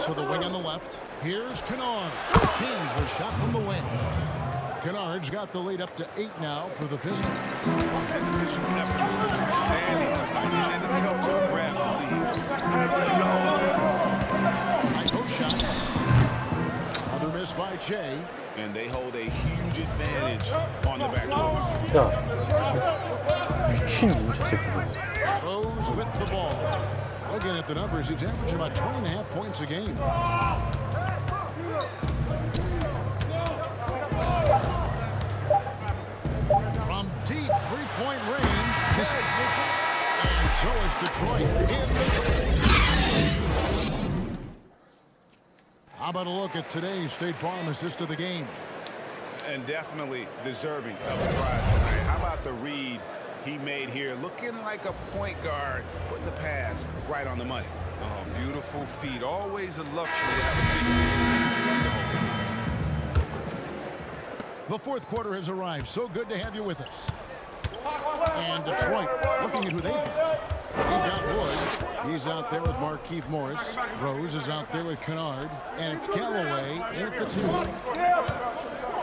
To the wing on the left. Here's Kennard. Kings with shot from the wing. Kennard's got the lead up to 8 now for the Pistons. His individual effort has been outstanding tonight, and it's helped to grab the lead. High shot. Another miss by Che. And they hold a huge advantage on the back door. 야, 미친 닌자 새끼 좀. Rose with the ball. Looking at the numbers, he's averaging about 20.5 points a game. From deep three-point range, this is. And so is Detroit in the lead. How about a look at today's State Farm assist of the game? And definitely deserving of the prize tonight. How about the read he made here? Looking like a point guard, putting the pass right on the money. Oh, beautiful feet. Always a luxury to have a big man. You see the whole thing. The fourth quarter has arrived. So good to have you with us. And Detroit looking at who they've got. They've got Wood. He's out there with Markieff Morris. Rose is out there with Kennard. And it's Galloway in at the 2.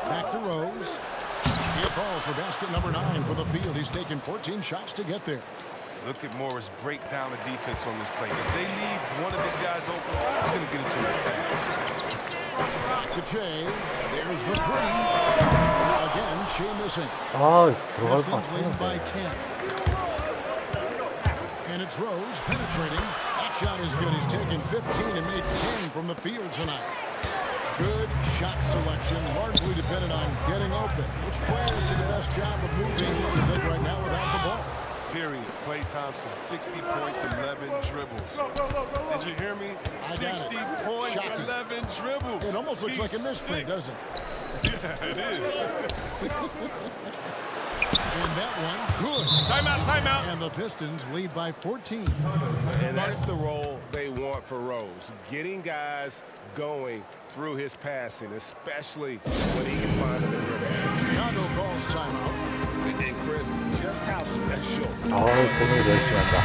Back to Rose. He falls for basket number 9 for the field. He's taken 14 shots to get there. Look at Morris break down the defense on this play. If they leave one of his guys open, he's going to get it to him fast. To Che. There's the 3. Again, Shea missing. 아, 들어갈 것 Pistons leading by 같았는데. 10. And it's Rose penetrating. That shot is good. He's taken 15 and made 10 from the field tonight. Good shot selection, largely dependent on getting open. Which players do the best job of moving the bit right now without the ball? Period. Klay Thompson, 60 points, 11 dribbles. Did you hear me? 60 points, Shocking. 11 dribbles. It almost looks like a misprint, doesn't it? Yeah, it is. And that one, good. Timeout, timeout. And the Pistons lead by 14. And that's the role they want for Rose. Getting guys going through his passing, especially when he can find them in rhythm. Chicago calls timeout. And Chris, just how special. 아우, 돈을 열심히 한다.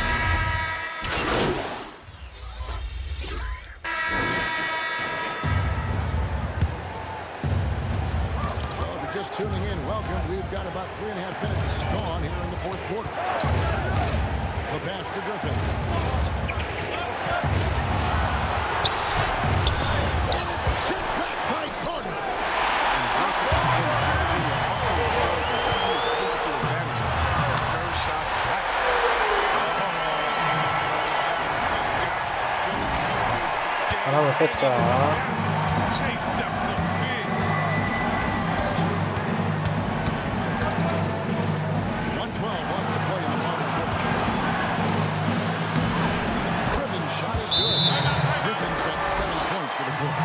Well, if you're just tuning in, welcome. We've got about 3.5 minutes gone here in the fourth quarter. The pass to Griffin. Sent back by Carter. 하나만 뺐자. 1:12 left to play in the final quarter. Griffin's shot is good. Griffin's got 7 points for the quarter.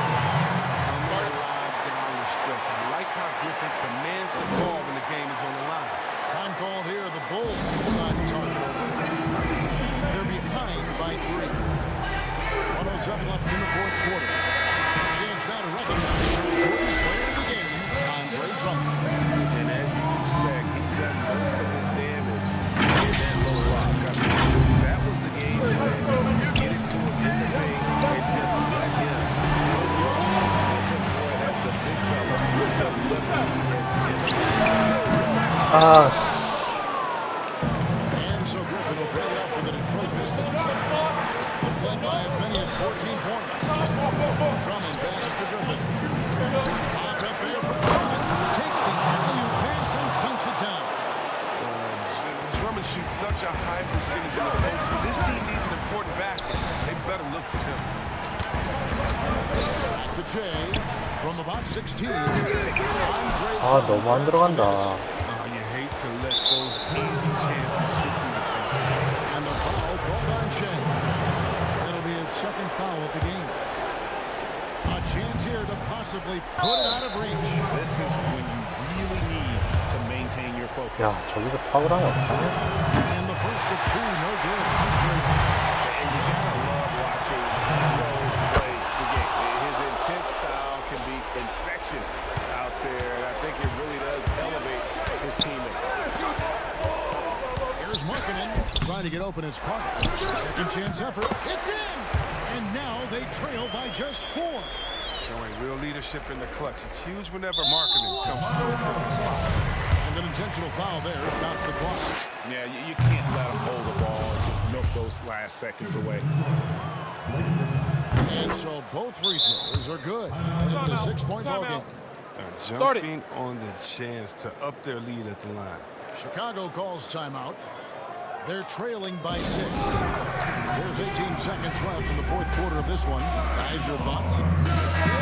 I like how Griffin commands the ball when the game is on the line. Time called here. The Bulls decide to target over. They're behind by 3. 1:07 left in the fourth quarter. Chance now to recognize the important player of the game, Andre Drummond. And as you expect, he's done most of his damage in that low rock. I mean, that was the game plan. Get it to him in the paint and just let him. As the big fella with the left 아, And so Griffin will play out for the Detroit Pistons. They've led by as many as 14 points. Drummond passes to Griffin. Pop up there for Drummond. Takes the alley-oop pass and dunks it down. Drummond shoots such a high percentage in the post. When this team needs an important basket, they better look to him. Back to Jay from about 16. Andre 아, 너무 안 들어간다. You hate to let those easy chances slip through the fingers. And the foul called on Shea. That'll be his second foul of the game. A chance here to possibly put it out of reach. This is when you really need to maintain your focus. 야, 저기서 파울하면 어떡하냐? And the first of 2, no good. And you gotta love watching Rose play the game. His intense style can be infectious out there, and I think it really does elevate his teammates. Here's Markkanen trying to get open his Carter. Second chance effort. It's in! And now they trail by just 4. Showing real leadership in the clutch. It's huge whenever Markkanen comes through. And an intentional foul there stops the clock. Yeah, you can't let him hold the ball and just milk those last seconds away. And so both free throws are good. It's a 6-point ball game. Jumping on the chance to up their lead at the line. Chicago calls timeout. They're trailing by 6. There's 18 seconds left in the fourth quarter of this one. Guys, your thoughts? Still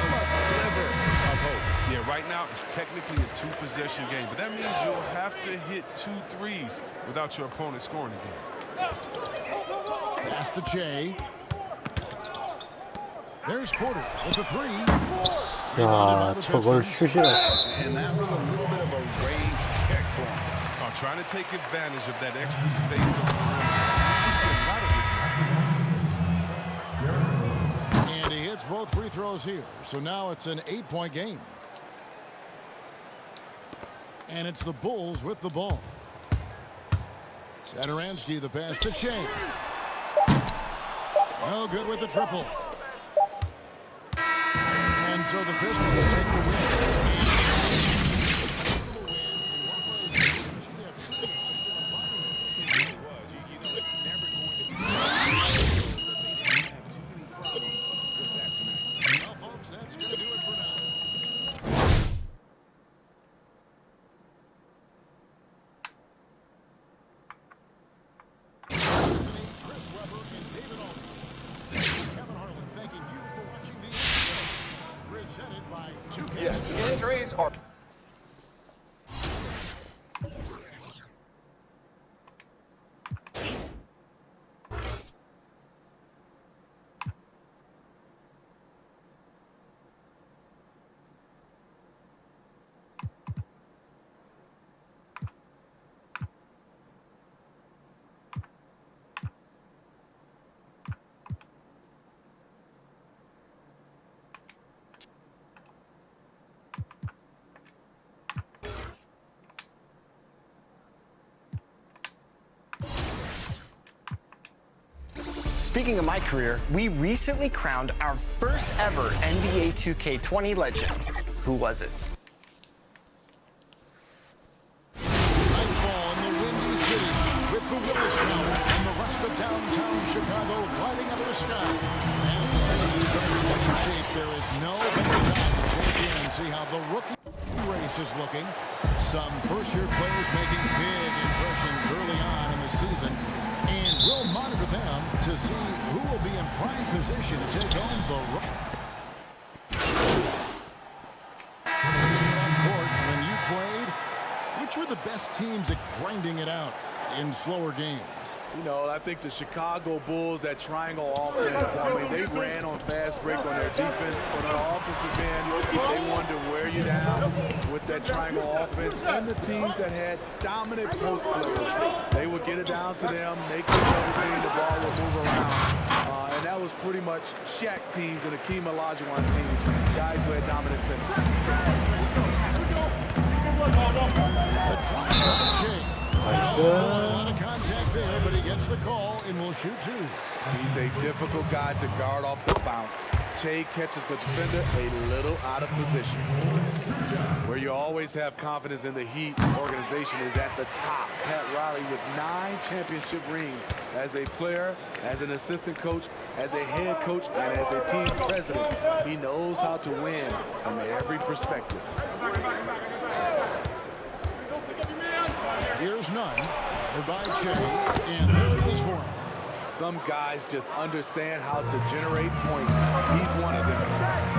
a sliver of hope. Yeah, right now it's technically a 2-possession game, but that means you'll have to hit 2 threes without your opponent scoring again. Pass to Che. There's Porter with the 3. 야, 저걸 슛이라. And that was a little bit of a range check for him. Trying to take advantage of that extra space over the rim. And he hits both free throws here. So now it's an 8-point game. And it's the Bulls with the ball. Satoransky, the pass to Shea. No good with the triple. And so the Pistons take the win. Yes, injuries are... Speaking of my career, we recently crowned our first ever NBA 2K20 legend. Who was it? Nightfall in the Windy City with the Willis Tower and the rest of downtown Chicago lighting up the sky. As the season starts taking shape, there is no better time to take in and see how the rookie race is looking. Some first-year players making big impressions early on in the season, and we'll monitor them to see who will be in prime position to take home the court. When you played, which were the best teams at grinding it out in slower games? You know, I think the Chicago Bulls, that triangle offense, I mean, they ran on fast break on their defense, but on the offensive end, they wanted to wear you down with that triangle offense. And the teams that had dominant post players, they would get it down to them, make it everything, the ball would move around. And that was pretty much Shaq teams and Hakeem Olajuwon teams, guys who had dominant centers. Nice. A lot of contact there, but he gets the call and will shoot two. He's a difficult guy to guard off the bounce. Che catches the defender a little out of position. Where you always have confidence in the Heat organization is at the top. Pat Riley with 9 championship rings as a player, as an assistant coach, as a head coach, and as a team president. He knows how to win from every perspective. Here's none. By Che, and there it is for him. Some guys just understand how to generate points. He's one of them.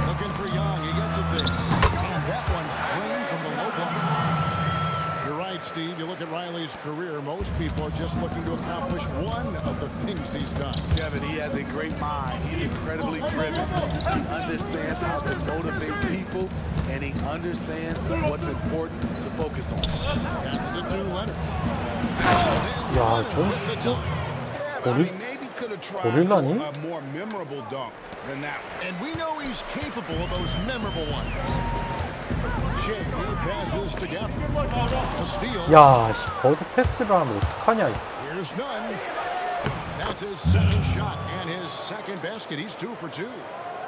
Looking for Young. He gets it there. And that one's clean from the low block. You're right, Steve. You look at Riley's career, most people are just looking to accomplish one of the things he's done. Kevin, he has a great mind. He's incredibly driven. He understands how to motivate people, and he understands what's important to focus on. Passes it to Leonard. 야, 저 진짜 고릴라니? A more memorable dunk than that. And we know he's capable of those memorable ones. Shea passes to Gafford. To steal. 야, 거기서 패스를 하면 어떡하냐. Here's none. That's his second shot and his second basket. He's 2 for 2.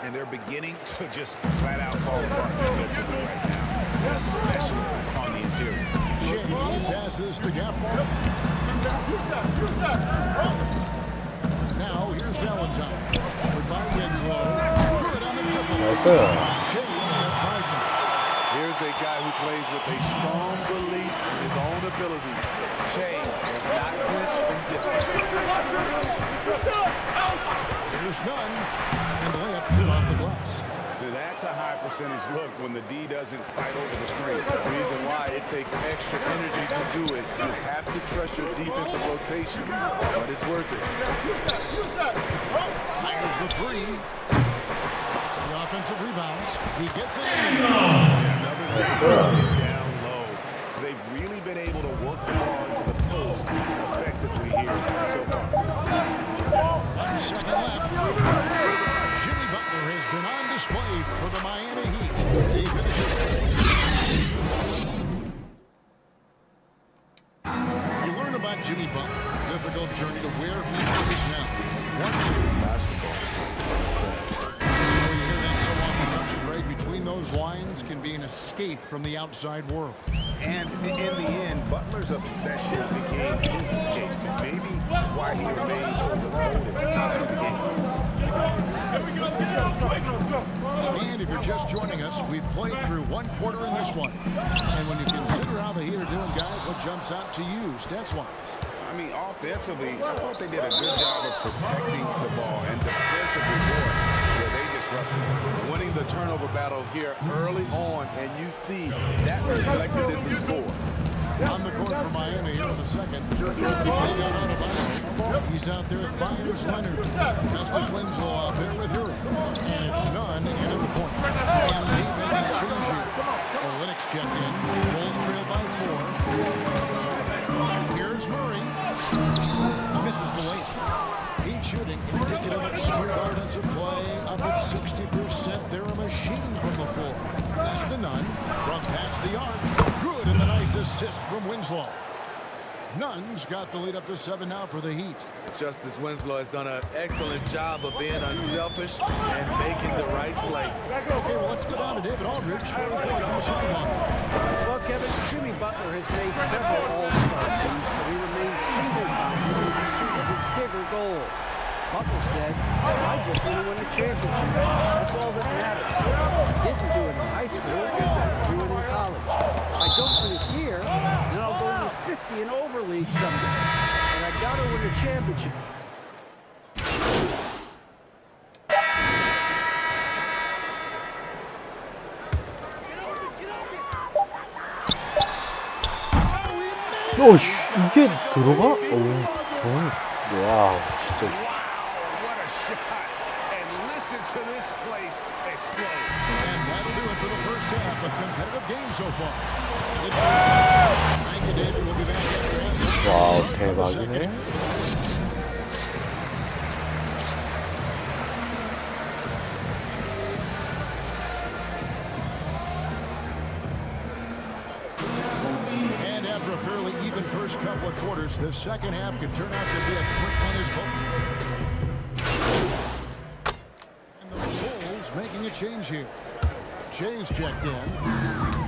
And they're beginning to just flat out fall apart defensively right now, especially on the interior. Shea passes to Gafford. Now here's Valentine. By Winslow. Good on the triple. Nice. Here's a guy who plays with a strong belief in his own abilities. Che does not flinch from distance. Here's none. And the layup's good off the glass. That's a high percentage look when the D doesn't fight over the screen. The reason why it takes extra energy to do it. You have to trust your defensive rotations, but it's worth it. Fires the three. The offensive rebounds. He gets it. Down low. They've really been able to work the ball into the post effectively here so far. 1 second left. Jimmy Butler has been on display for the Miami Heat. He finishes. You learn about Jimmy Butler. Difficult journey to where he is now. Basketball. You hear that so often, don't you, Greg? Between those lines can be an escape from the outside world. And in the end, Butler's obsession became his escape. Maybe why he remains so devoted to the game. And if you're just joining us, we've played through 1 quarter in this one. And when you consider how the Heat are doing, guys, what jumps out to you, stats-wise? I mean, offensively, I thought they did a good job of protecting the ball, and defensively, boy, yeah, they disrupted. Winning the turnover battle here early on, and you see that reflected in the score. On the court for Miami here in the second. They got Adebayo. He's out there with Byers Leonard. Justice Winslow out there with Hero. And it's none into the point. And he making a change here. Olynyk checked in. Bulls trail by 4. Here's Murray. Misses the layup. Heat shooting indicative of smooth offensive play. Up at 60%. They're a machine from the floor. Pass to Nunn. From past the arc. Good, and the nice assist from Winslow. Nunn's got the lead up to 7 now for the Heat. Justice Winslow has done an excellent job of being unselfish and making the right play. Okay, well, let's go down to David Aldridge for a report from the sideline. Well, Kevin, Jimmy Butler has made several All-Star teams, but he remains single-minded in pursuit of his bigger goal. Butler said, I just want to win a championship. That's all that matters. I didn't do it in high school. I'll do it in college. If I don't win it here, then I'll go to the 50 and over league someday. But I got to win a championship. 오씨, 이게 들어가? 어우, 와, 진짜. What a shot. And listen to this place explode. And that'll do it for the first half. A competitive game so far. Thank you, David. We'll be back after halftime. 와우, 대박이네. And after a fairly even first couple of quarters, the second half could turn out to be a quick one as well. And the Bulls making a change here. James checked in.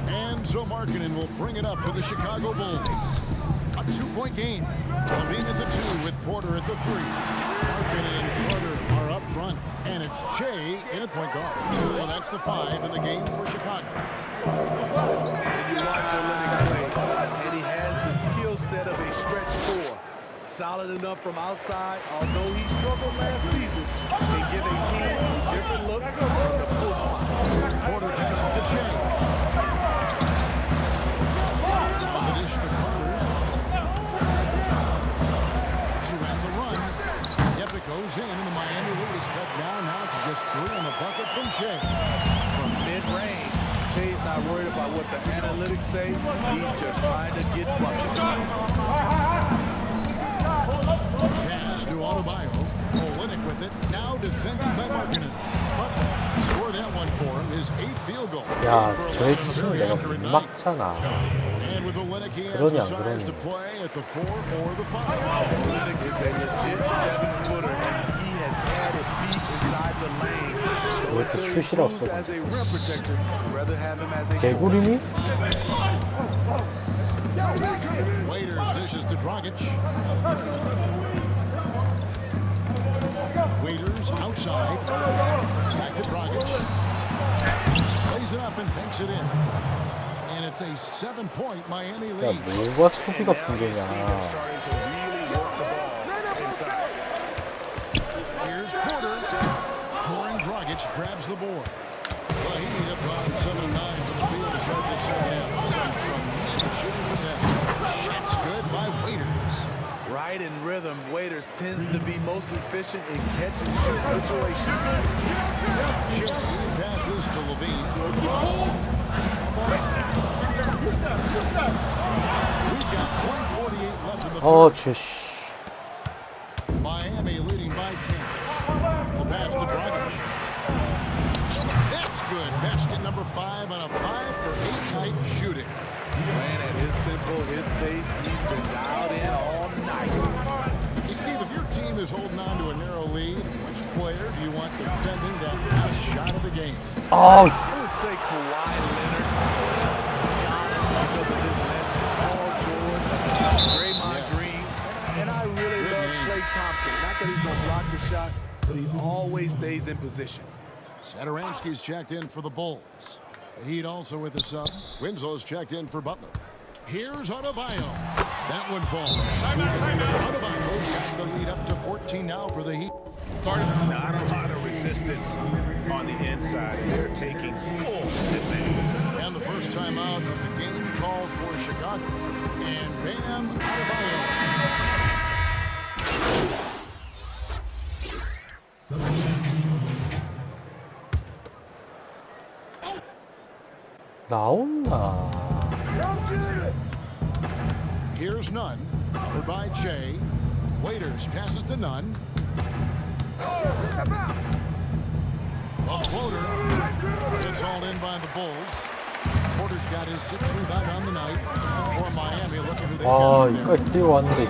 And Markkanen will bring it up for the Chicago Bulls. A 2-point game. Levine at the 2 with Porter at the 3. Markkanen and Porter are up front. And it's Shea in at point guard. So that's the 5 in the game for Chicago. You watch Olynyk play, and he has the skill set of a stretch 4. Solid enough from outside, although he struggled last season, can give a team a different look from the post spots. Porter passes to Shea. On the dish to Carter. To end the run. Yep, it goes in, and the Miami lead is cut down now to just 3 on the bucket from Shea. From mid-range, Shea's not worried about what the analytics say. He's just trying to get buckets. Pass to Adebayo. Olynyk with it. Now defended by Markkanen. Butler scored that one for him. His 8th field goal. 야, 저의 팀을 내가 못 막잖아. And with Olynyk, he has 그러니 the 안 size 그러니. to play at the 4 or the 5. Olynyk is a legit 7-footer, and he has added beef inside the lane. 그것도 슛이라고 써. As a rim protector, rather have him as a 개구리니? Waiters dishes to Dragic. Waiters outside. Back to Dragic. Plays it up and banks it in. And it's a 7-point Miami 야, lead. 뭐가 수비가 문제냐. Here's Porter. Goran Dragic grabs the board. Well, he need up on 7-9 for the field to start the second half. Some tremendous shooting from them. Shots good by Waiters. right in rhythm. Waiters tends to be most efficient in catch and shoot situations. Passes to Levine. We've got 1:48 left in the third. Miami leading by 10. The pass to Dragic. That's good. Basket number 5 on a 5-for-8 night shooting. Playing at his tempo, his pace. He's been dialed in all night. Hey, Steve, if your team is holding on to a narrow lead, which player do you want defending that last shot of the game? Oh. I would say Kawhi Leonard, Giannis because of his length, Paul George, Draymond Green, and I really love Klay Thompson. Not that he's going to block the shot, but he always stays in position. Satoransky's checked in for the Bulls. The Heat also with the sub. Winslow's checked in for Butler. Here's Adebayo. That one falls. Adebayo's got the lead up to 14 now for the Heat. Not a lot of receivers assistance on the inside, and they're taking full advantage. And the first time out of the game called for Chicago. And Bam Adebayo. 나온나. Here's Nunn, covered by Jay. Waiters passes to Nunn. A floater. It's all in by the Bulls. Porter's got his 6th rebound on the night. For Miami, looking who they got there. 이까지 뛰어왔는데.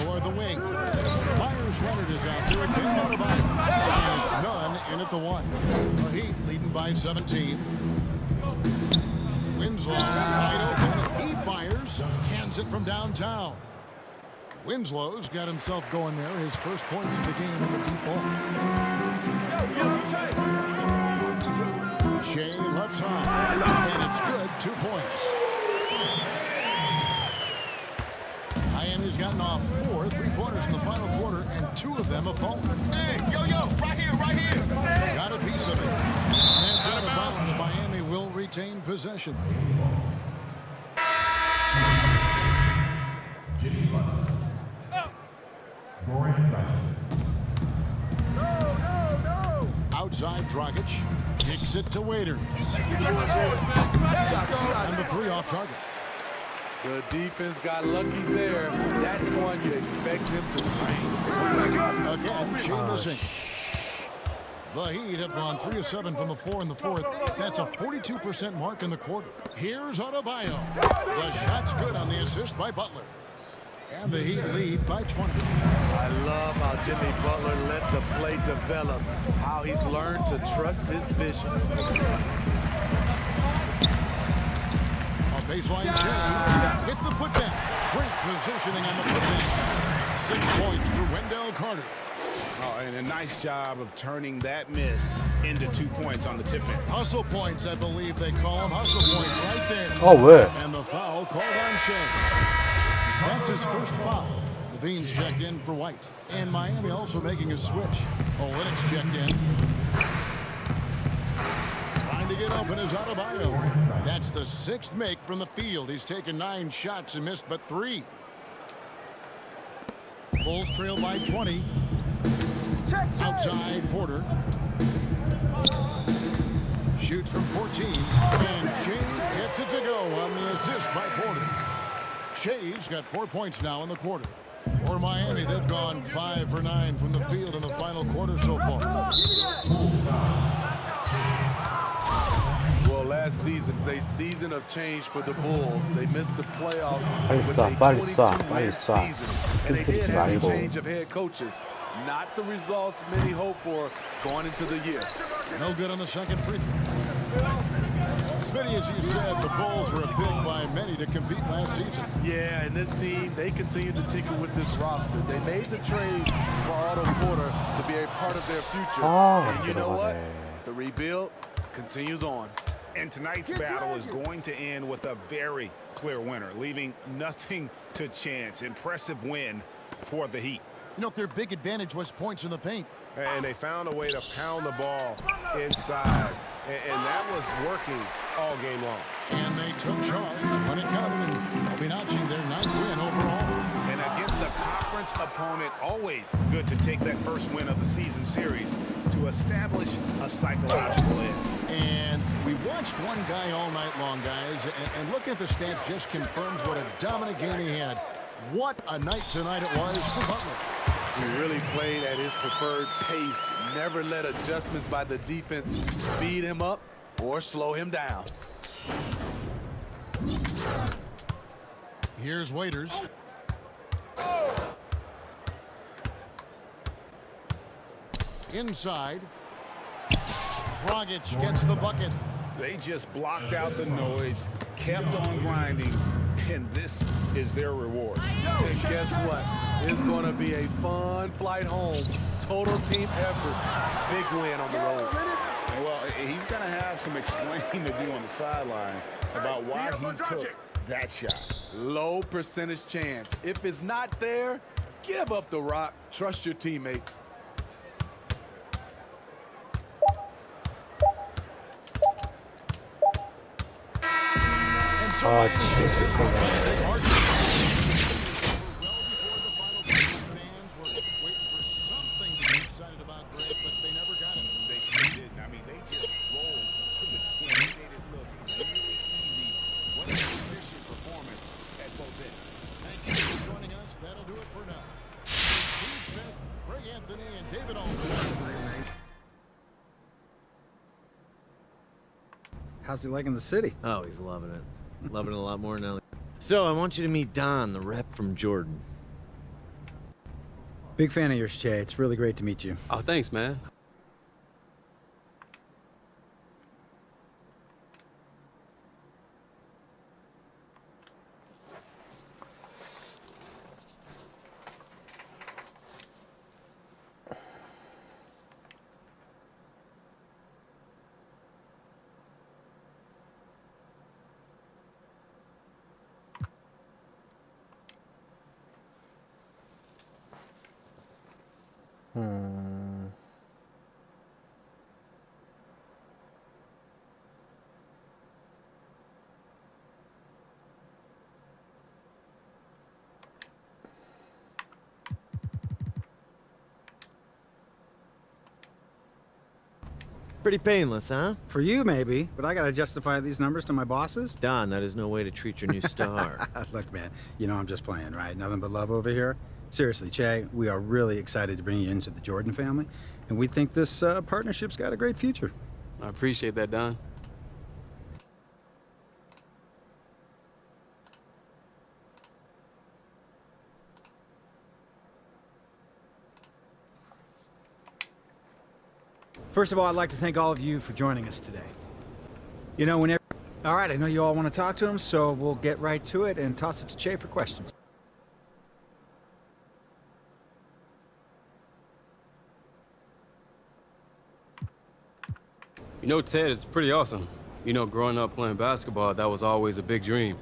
Or the wing. Myers Leonard is out there. Bam Adebayo. And it's Nunn in at the 1. The Heat leading by 17. Winslow wide open. He fires. Cans it from downtown. Winslow's got himself going there. His first points of the game in the deep ball. Shea left side. And it's good. 2 points. Miami's gotten off 4 3-pointers in the final quarter, and 2 of them have fallen. Hey, yo, right here, right here. Got a piece of it. And it's out of bounds. Miami will retain possession. Outside Dragic kicks it to Waiters. And the 3 off target. The defense got lucky there. That's one you expect him to bring. Again, Shea missing. The Heat have gone 3 of 7 from the floor in the 4th. That's a 42% mark in the quarter. Here's Adebayo. The shot's good on the assist by Butler. And the Heat lead by 20. I love how Jimmy Butler let the play develop, how he's learned to trust his vision. A baseline Jay hits the putback. Great positioning on the putback. 6 points for Wendell Carter. Oh, and a nice job of turning that miss into 2 points on the tip-in. Hustle points, I believe they call them. Hustle points right there. Oh, where? And the foul called on Shea. That's his first foul. Levine's checked in for White. And Miami also making a switch. Olynyk's checked in. Trying to get open is Adebayo. That's the 6th make from the field. He's taken 9 shots and missed but 3. Bulls trail by 20. Outside Porter. Shoots from 14. And James gets it to go on the assist by Porter. Shea's got 4 points now in the quarter. For Miami, they've gone 5 for 9 from the field in the final quarter so far. Well, last season, a season of change for the Bulls. They missed the playoffs 빨리 쏴, 빨리 쏴, 빨리 쏴. and they did 뜸들이지 have a 말고. change of head coaches. Not the results many hope for going into the year. No good on the second free throw. Smitty, as you said, the Bulls were a pick by many to compete last season. Yeah, and this team, they continue to tinker with this roster. They made the trade for Otto Porter to be a part of their future. And you know what? The rebuild continues on. And tonight's battle is going to end with a very clear winner, leaving nothing to chance. Impressive win for the Heat. You know, their big advantage was points in the paint. And they found a way to pound the ball inside. And that was working all game long. And they took charge when it counted, and they'll be notching their 9th win overall. And against a conference opponent, always good to take that first win of the season series to establish a psychological edge. And we watched one guy all night long, guys, and looking at the stats just confirms what a dominant game he had. What a night tonight it was for Butler. He really played at his preferred pace, never let adjustments by the defense speed him up or slow him down. Here's Waiters. Inside. Dragic gets the bucket. They just blocked out the noise, kept on grinding, and this is their reward. And guess what? It's going to be a fun flight home. Total team effort. Big win on the road. Well, he's going to have some explaining to do on the sideline about why he took that shot. Low percentage chance. If it's not there, give up the rock. Trust your teammates. 아 진짜. How's he liking the city? Oh, he's loving it. Loving it a lot more now. So, I want you to meet Don, the rep from Jordan. Big fan of yours, Che. It's really great to meet you. Oh, thanks, man. Pretty painless, huh? For you, maybe, but I gotta justify these numbers to my bosses. Don, that is no way to treat your new star. Look, man, you know I'm just playing, right? Nothing but love over here. Seriously, Che, we are really excited to bring you into the Jordan family, and we think this partnership's got a great future. I appreciate that, Don. First of all, I'd like to thank all of you for joining us today. You know, whenever... All right, I know you all want to talk to him, so we'll get right to it and toss it to Che for questions. You know, Ted, it's pretty awesome. You know, growing up playing basketball, that was always a big dream,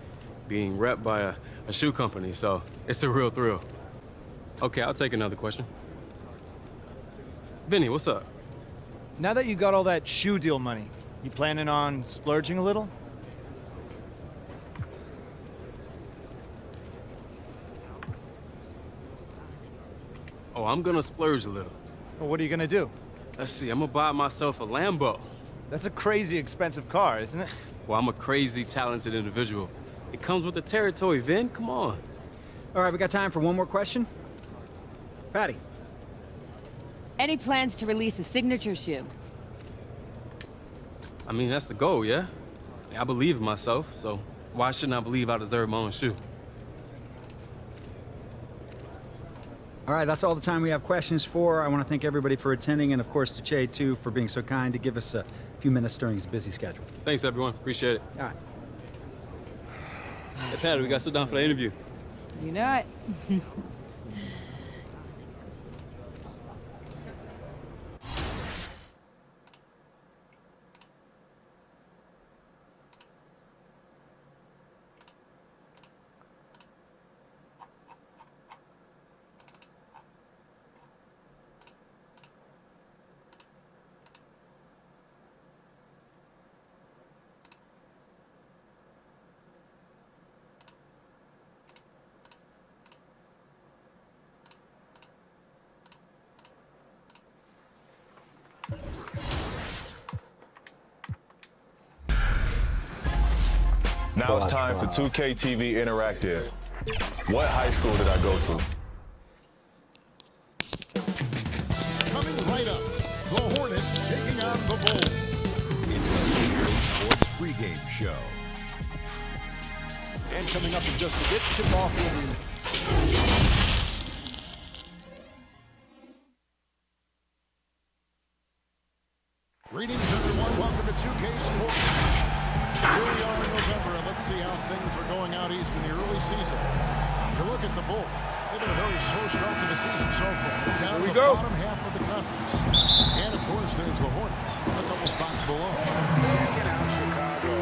being repped by a shoe company, so it's a real thrill. Okay, I'll take another question. Vinny, what's up? Now that you got all that shoe deal money, you planning on splurging a little? Oh, I'm gonna splurge a little. Well, what are you gonna do? Let's see, I'm gonna buy myself a Lambo. That's a crazy expensive car, isn't it? Well, I'm a crazy talented individual. It comes with the territory, Vin, come on. All right, we got time for one more question. Patty. Any plans to release a signature shoe? I mean, that's the goal, yeah? I believe in myself, so why shouldn't I believe I deserve my own shoe? All right, that's all the time we have questions for. I want to thank everybody for attending, and of course to Che, too, for being so kind to give us a few minutes during his busy schedule. Thanks, everyone. Appreciate it. All right. Hey, Patty, we got to sit down for the interview. You know it. Now it's time for 2K TV Interactive. What high school did I go to? Coming right up, the Hornets taking on the Bulls. It's the 2K Sports pregame show. And coming up in just a bit, tip-off will be... Greetings, everyone. Welcome to 2K Sports. Here we are in November, and let's see how things are going out east in the early season. You look at the Bulls. They've been a very slow start to the season so far. Down to the bottom half of the conference. And, of course, there's the Hornets, a couple spots below. Checking out Chicago.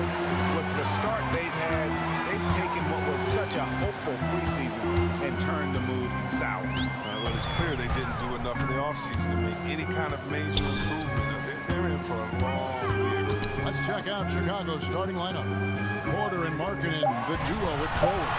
With the start they've had, they've taken what was such a hopeful preseason and turned the mood sour. Well, it's clear they didn't do enough in the offseason to make any kind of major improvement. They're in for a long year. Let's check out Chicago's starting lineup. Porter Porter and Markkanen, the duo at forward.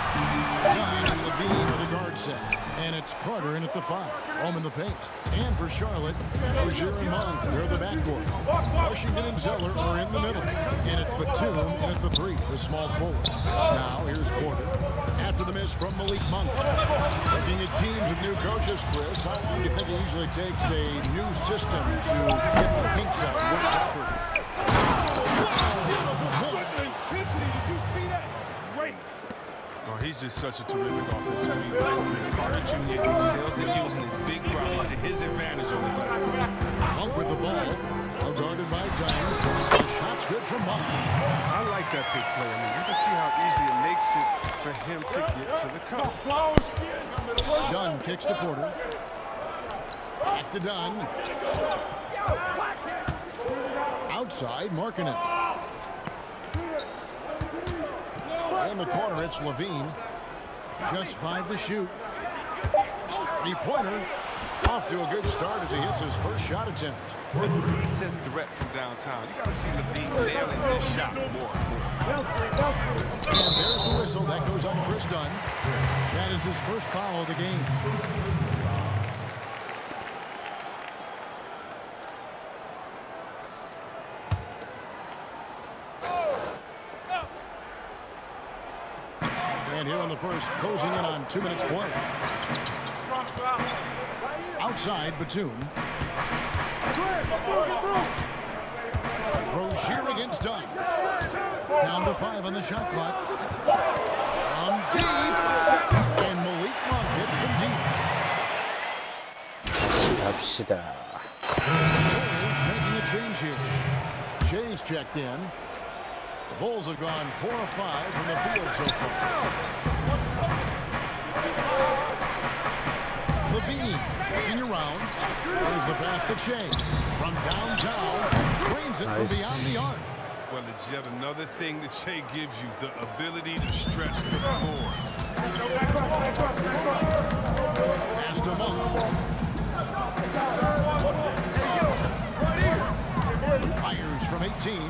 Dunn and Levine are the guard set. And it's Carter in at the 5. Home in the paint. And for Charlotte, Rozier and Monk, they're the backcourt. Washington and Zeller are in the middle. And it's Batum in at the 3, the small forward. Now here's Porter. After the miss from Malik Monk. Looking at teams with new coaches, Chris, how long do you think it usually takes a new system to get the kinks out? Intensity, did you see that? Great. Oh, he's just such a terrific offensive player. Carter Jr. excels at using his big body to his advantage on the glass. Monk with the ball. Well guarded by Dunn. The shot's good from Monk. I like that pick play. I mean, you can see how easily it makes it for him to get to the cup. Dunn kicks to Porter. Back to Dunn. Outside, Markkanen. In the corner, it's Levine. Just 5 to shoot. 3-pointer. Off to a good start as he hits his first shot attempt. A decent threat from downtown. You got to see Levine nailing this shot more. And there's the whistle. That goes on Chris Dunn. That is his first foul of the game. And here on the first, closing in on 2 minutes play. Outside, Batum. Get through. Rozier against Dunn. Down to 5 on the shot clock. From deep. And Malik Monk hit from deep. 갑시다. Making a change here. Shay's checked in. The Bulls have gone 4 of 5 from the field so far. Levine looking around. There's the pass to Shea. From downtown, trains it from beyond the arc. Well, it's yet another thing that Shea gives you, the ability to stretch the floor. Pass to Monk. Fires from 18.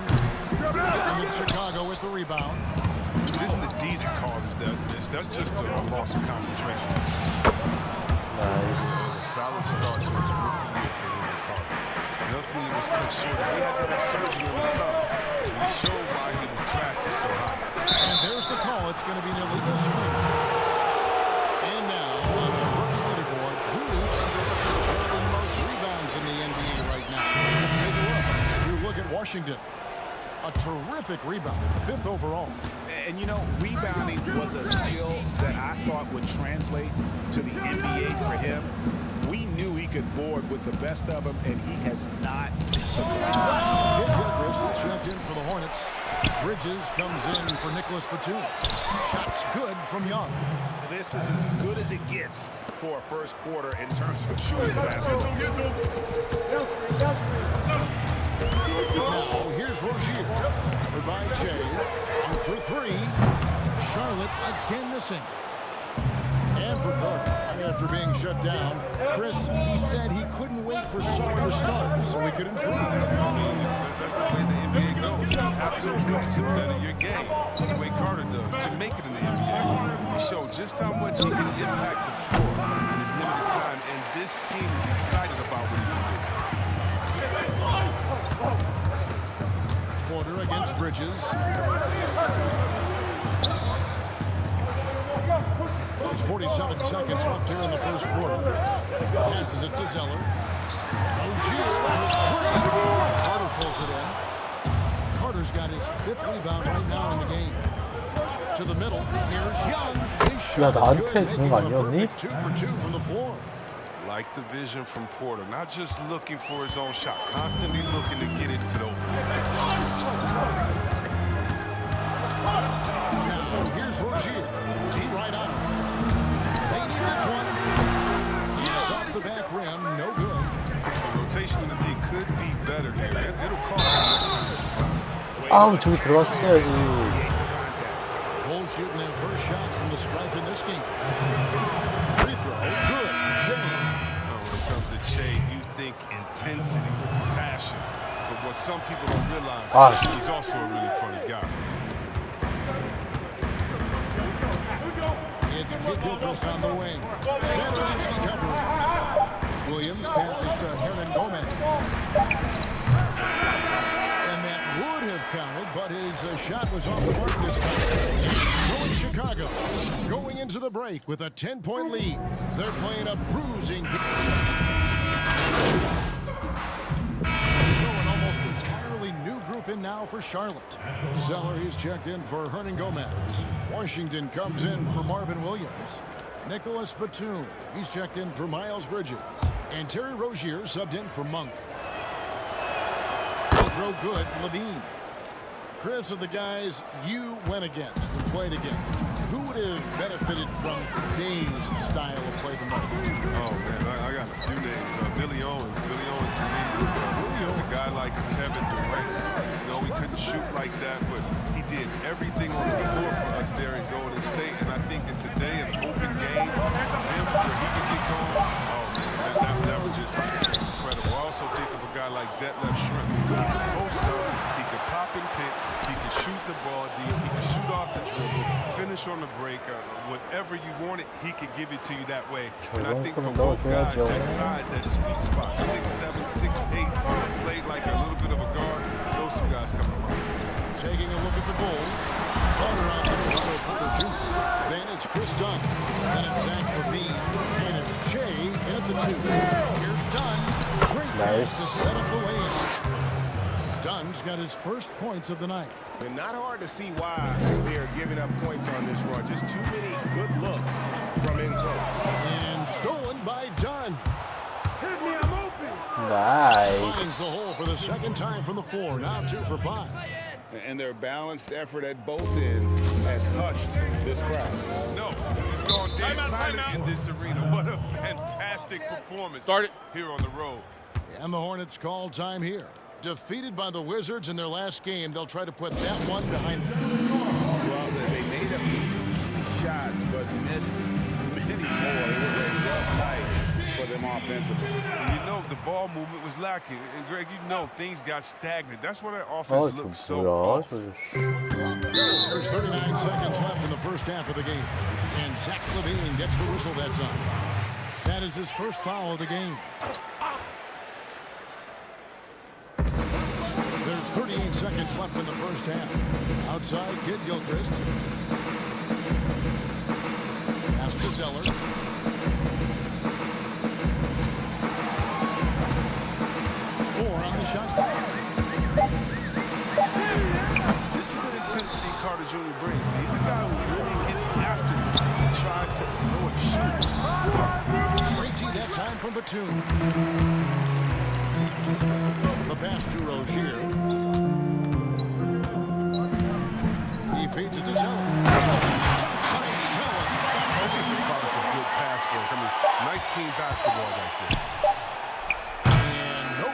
And it's Chicago with the rebound. It isn't the D that causes that miss. That's just a loss of concentration. Nice. Solid start to his rookie year for Ruben Carter. And ultimately was cut short as he had to have surgery on his thumb. And he showed why he was drafted so high. And there's the call. It's going to be an illegal screen. And now on the rookie leaderboard, who's the most rebounds in the NBA right now? Let's take a look. You look at Washington. A terrific rebound, 5th overall. And you know, rebounding was a skill that I thought would translate to the NBA for him. We knew he could board with the best of them, and he has not disappointed. Kid Gilchrist is checked in for the Hornets. Bridges comes in for Nicholas Batum. Shots good from Young. This is as good as it gets for a first quarter in terms of shooting the basketball. Now, here's Rozier. By Shea. For 3. Charlotte again missing. And for Carter. After being shut down, Chris, he said he couldn't wait for summer to start so he could improve. That's the way the NBA goes. You have to work to better your game the way Carter does to make it in the NBA. He showed just how much he can impact the floor in his limited time, and this team is excited about what he can do. Porter against Bridges. There's 47 seconds left here in the first quarter. Passes it to Zeller. Rozier with 3. Carter pulls it in. Carter's got his 5th rebound right now in the game. To the middle. Here's Young. 야, 나한테 주는 거 아니었니? 2 for 2 from the floor. Like the vision from Porter, not just looking for his own shot, constantly looking to get it to the open. Now, here's Rozier. D right on him. They need this one. It's off the back rim, no good. The rotation in the D could be better here. It'll cost him. 아우, 저기 들어갔어야지. Bulls shooting their first shots from the stripe in this game. Free throw, good. Jay. When it comes to Shea, you think intensity, passion. But what some people don't realize, he's also a really funny guy. Gilchrist on the wing. Sanders covering. Williams passes to Hernan Gomez. And that would have counted, but his shot was off the mark this time. Going Chicago. Going into the break with a 10-point lead. They're playing a bruising almost entirely new group in now for Charlotte. Zeller, he's checked in for Hernan Gomez. Washington comes in for Marvin Williams. Nicholas Batum, he's checked in for Miles Bridges. And Terry Rozier subbed in for Monk. Throw good, Levine. Chris, of the guys you went against, who played against, who would have benefited from today's style of play the most? Oh, man, I got a few names. Billy Owens. Billy Owens to me was a guy like Kevin Durant. You know, he couldn't shoot like that, but he did everything on the floor for us there in Golden State. And I think in today, an open game for him where he could get going, oh, man, that was just incredible. I also think of a guy like Detlef Schrempf. He could post up, he could pop and pick, he could shoot the ball deep, he could shoot off the dribble, finish on the break, whatever you wanted, he could give it to you that way. And I think for both guys, that size, that sweet spot, 6'7", 6'8", played like a little bit of a guard, those two guys come to mind. Taking a look at the Bulls. Carter on Porter Jr. Then it's Chris Dunn. Then it's Zach Levine. And it's Jay in at the 2. Here's Dunn. Great pass to set up the lane. Dunn's got his first points of the night. And not hard to see why they are giving up points on this run. Just too many good looks from in close. And stolen by Dunn. Hit me, I'm open. Nice. Finds the hole for the second time from the floor. Now 2 for 5. And their balanced effort at both ends has hushed this crowd. No, this is going dead silent in this arena. What a fantastic performance here on the road. And the Hornets call time here. Defeated by the Wizards in their last game, they'll try to put that one behind them. Well, they made a few shots, but missed many more. It was a rough night for them offensively. You know, the ball movement was lacking. And Greg, you know, things got stagnant. That's why their offense looked so off. There's 39 seconds left in the first half of the game. And Zach Levine gets the whistle that time. That is his first foul of the game. There's 38 seconds left in the first half. Outside, Kid Gilchrist. Pass to Zeller. On the shot. This is the intensity Carter Jr. brings. He's a guy who really gets after it and tries to annoy shoot. Great tee that time from Batum. The pass to Rozier. He feeds it to Zeller. That's just the product of good pass work. I mean, nice team basketball right there.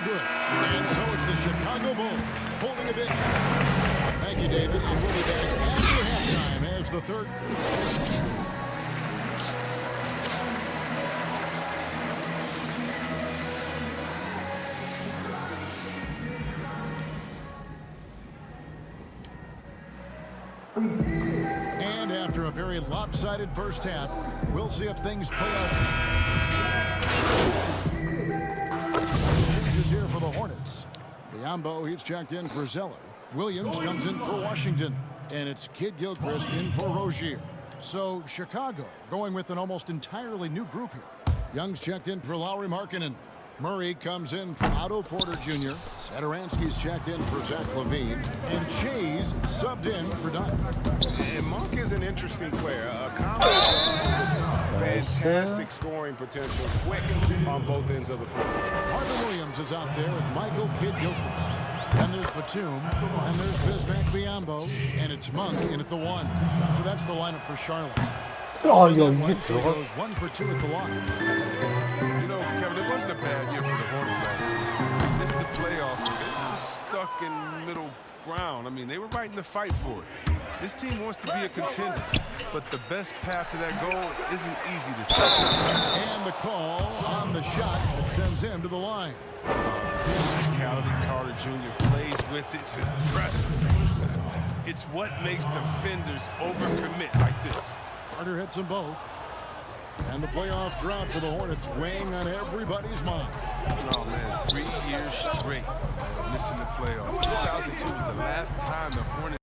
Good. And so it's the Chicago Bulls holding a big. Thank you, David. And we'll be back after halftime as the third. And after a very lopsided first half, we'll see if things play out. Here for the Hornets. Biombo, he's checked in for Zeller. Williams comes in for Washington. And it's Kid Gilchrist in for Rozier. So Chicago going with an almost entirely new group here. Young's checked in for Lauri Markkanen. Murray comes in for Otto Porter Jr. Satoransky's checked in for Zach Levine. And Shays subbed in for Dunn. And Monk is an interesting player. A combination with fantastic scoring potential, quick on both ends of the floor. Marvin Williams is out there with Michael Kid Gilchrist. And there's Batum. And there's Bismack Biyombo. And it's Monk in at the 1. So that's the lineup for Charlotte. 야, 이게 So 들어가? goes 1 for 2 at the line. You know, Kevin, it wasn't a bad year for the Hornets last season. They missed the playoffs, but they were stuck in middle ground. I mean, they were right in the fight for it. This team wants to be a contender, but the best path to that goal isn't easy to see. And the call on the shot sends him to the line. Physicality, Carter Jr. plays with it. It's impressive. It's what makes defenders overcommit like this. Carter hits them both. And the playoff drought for the Hornets weighing on everybody's mind. Oh, man, 3 years straight missing the playoffs. 2002 was the last time the Hornets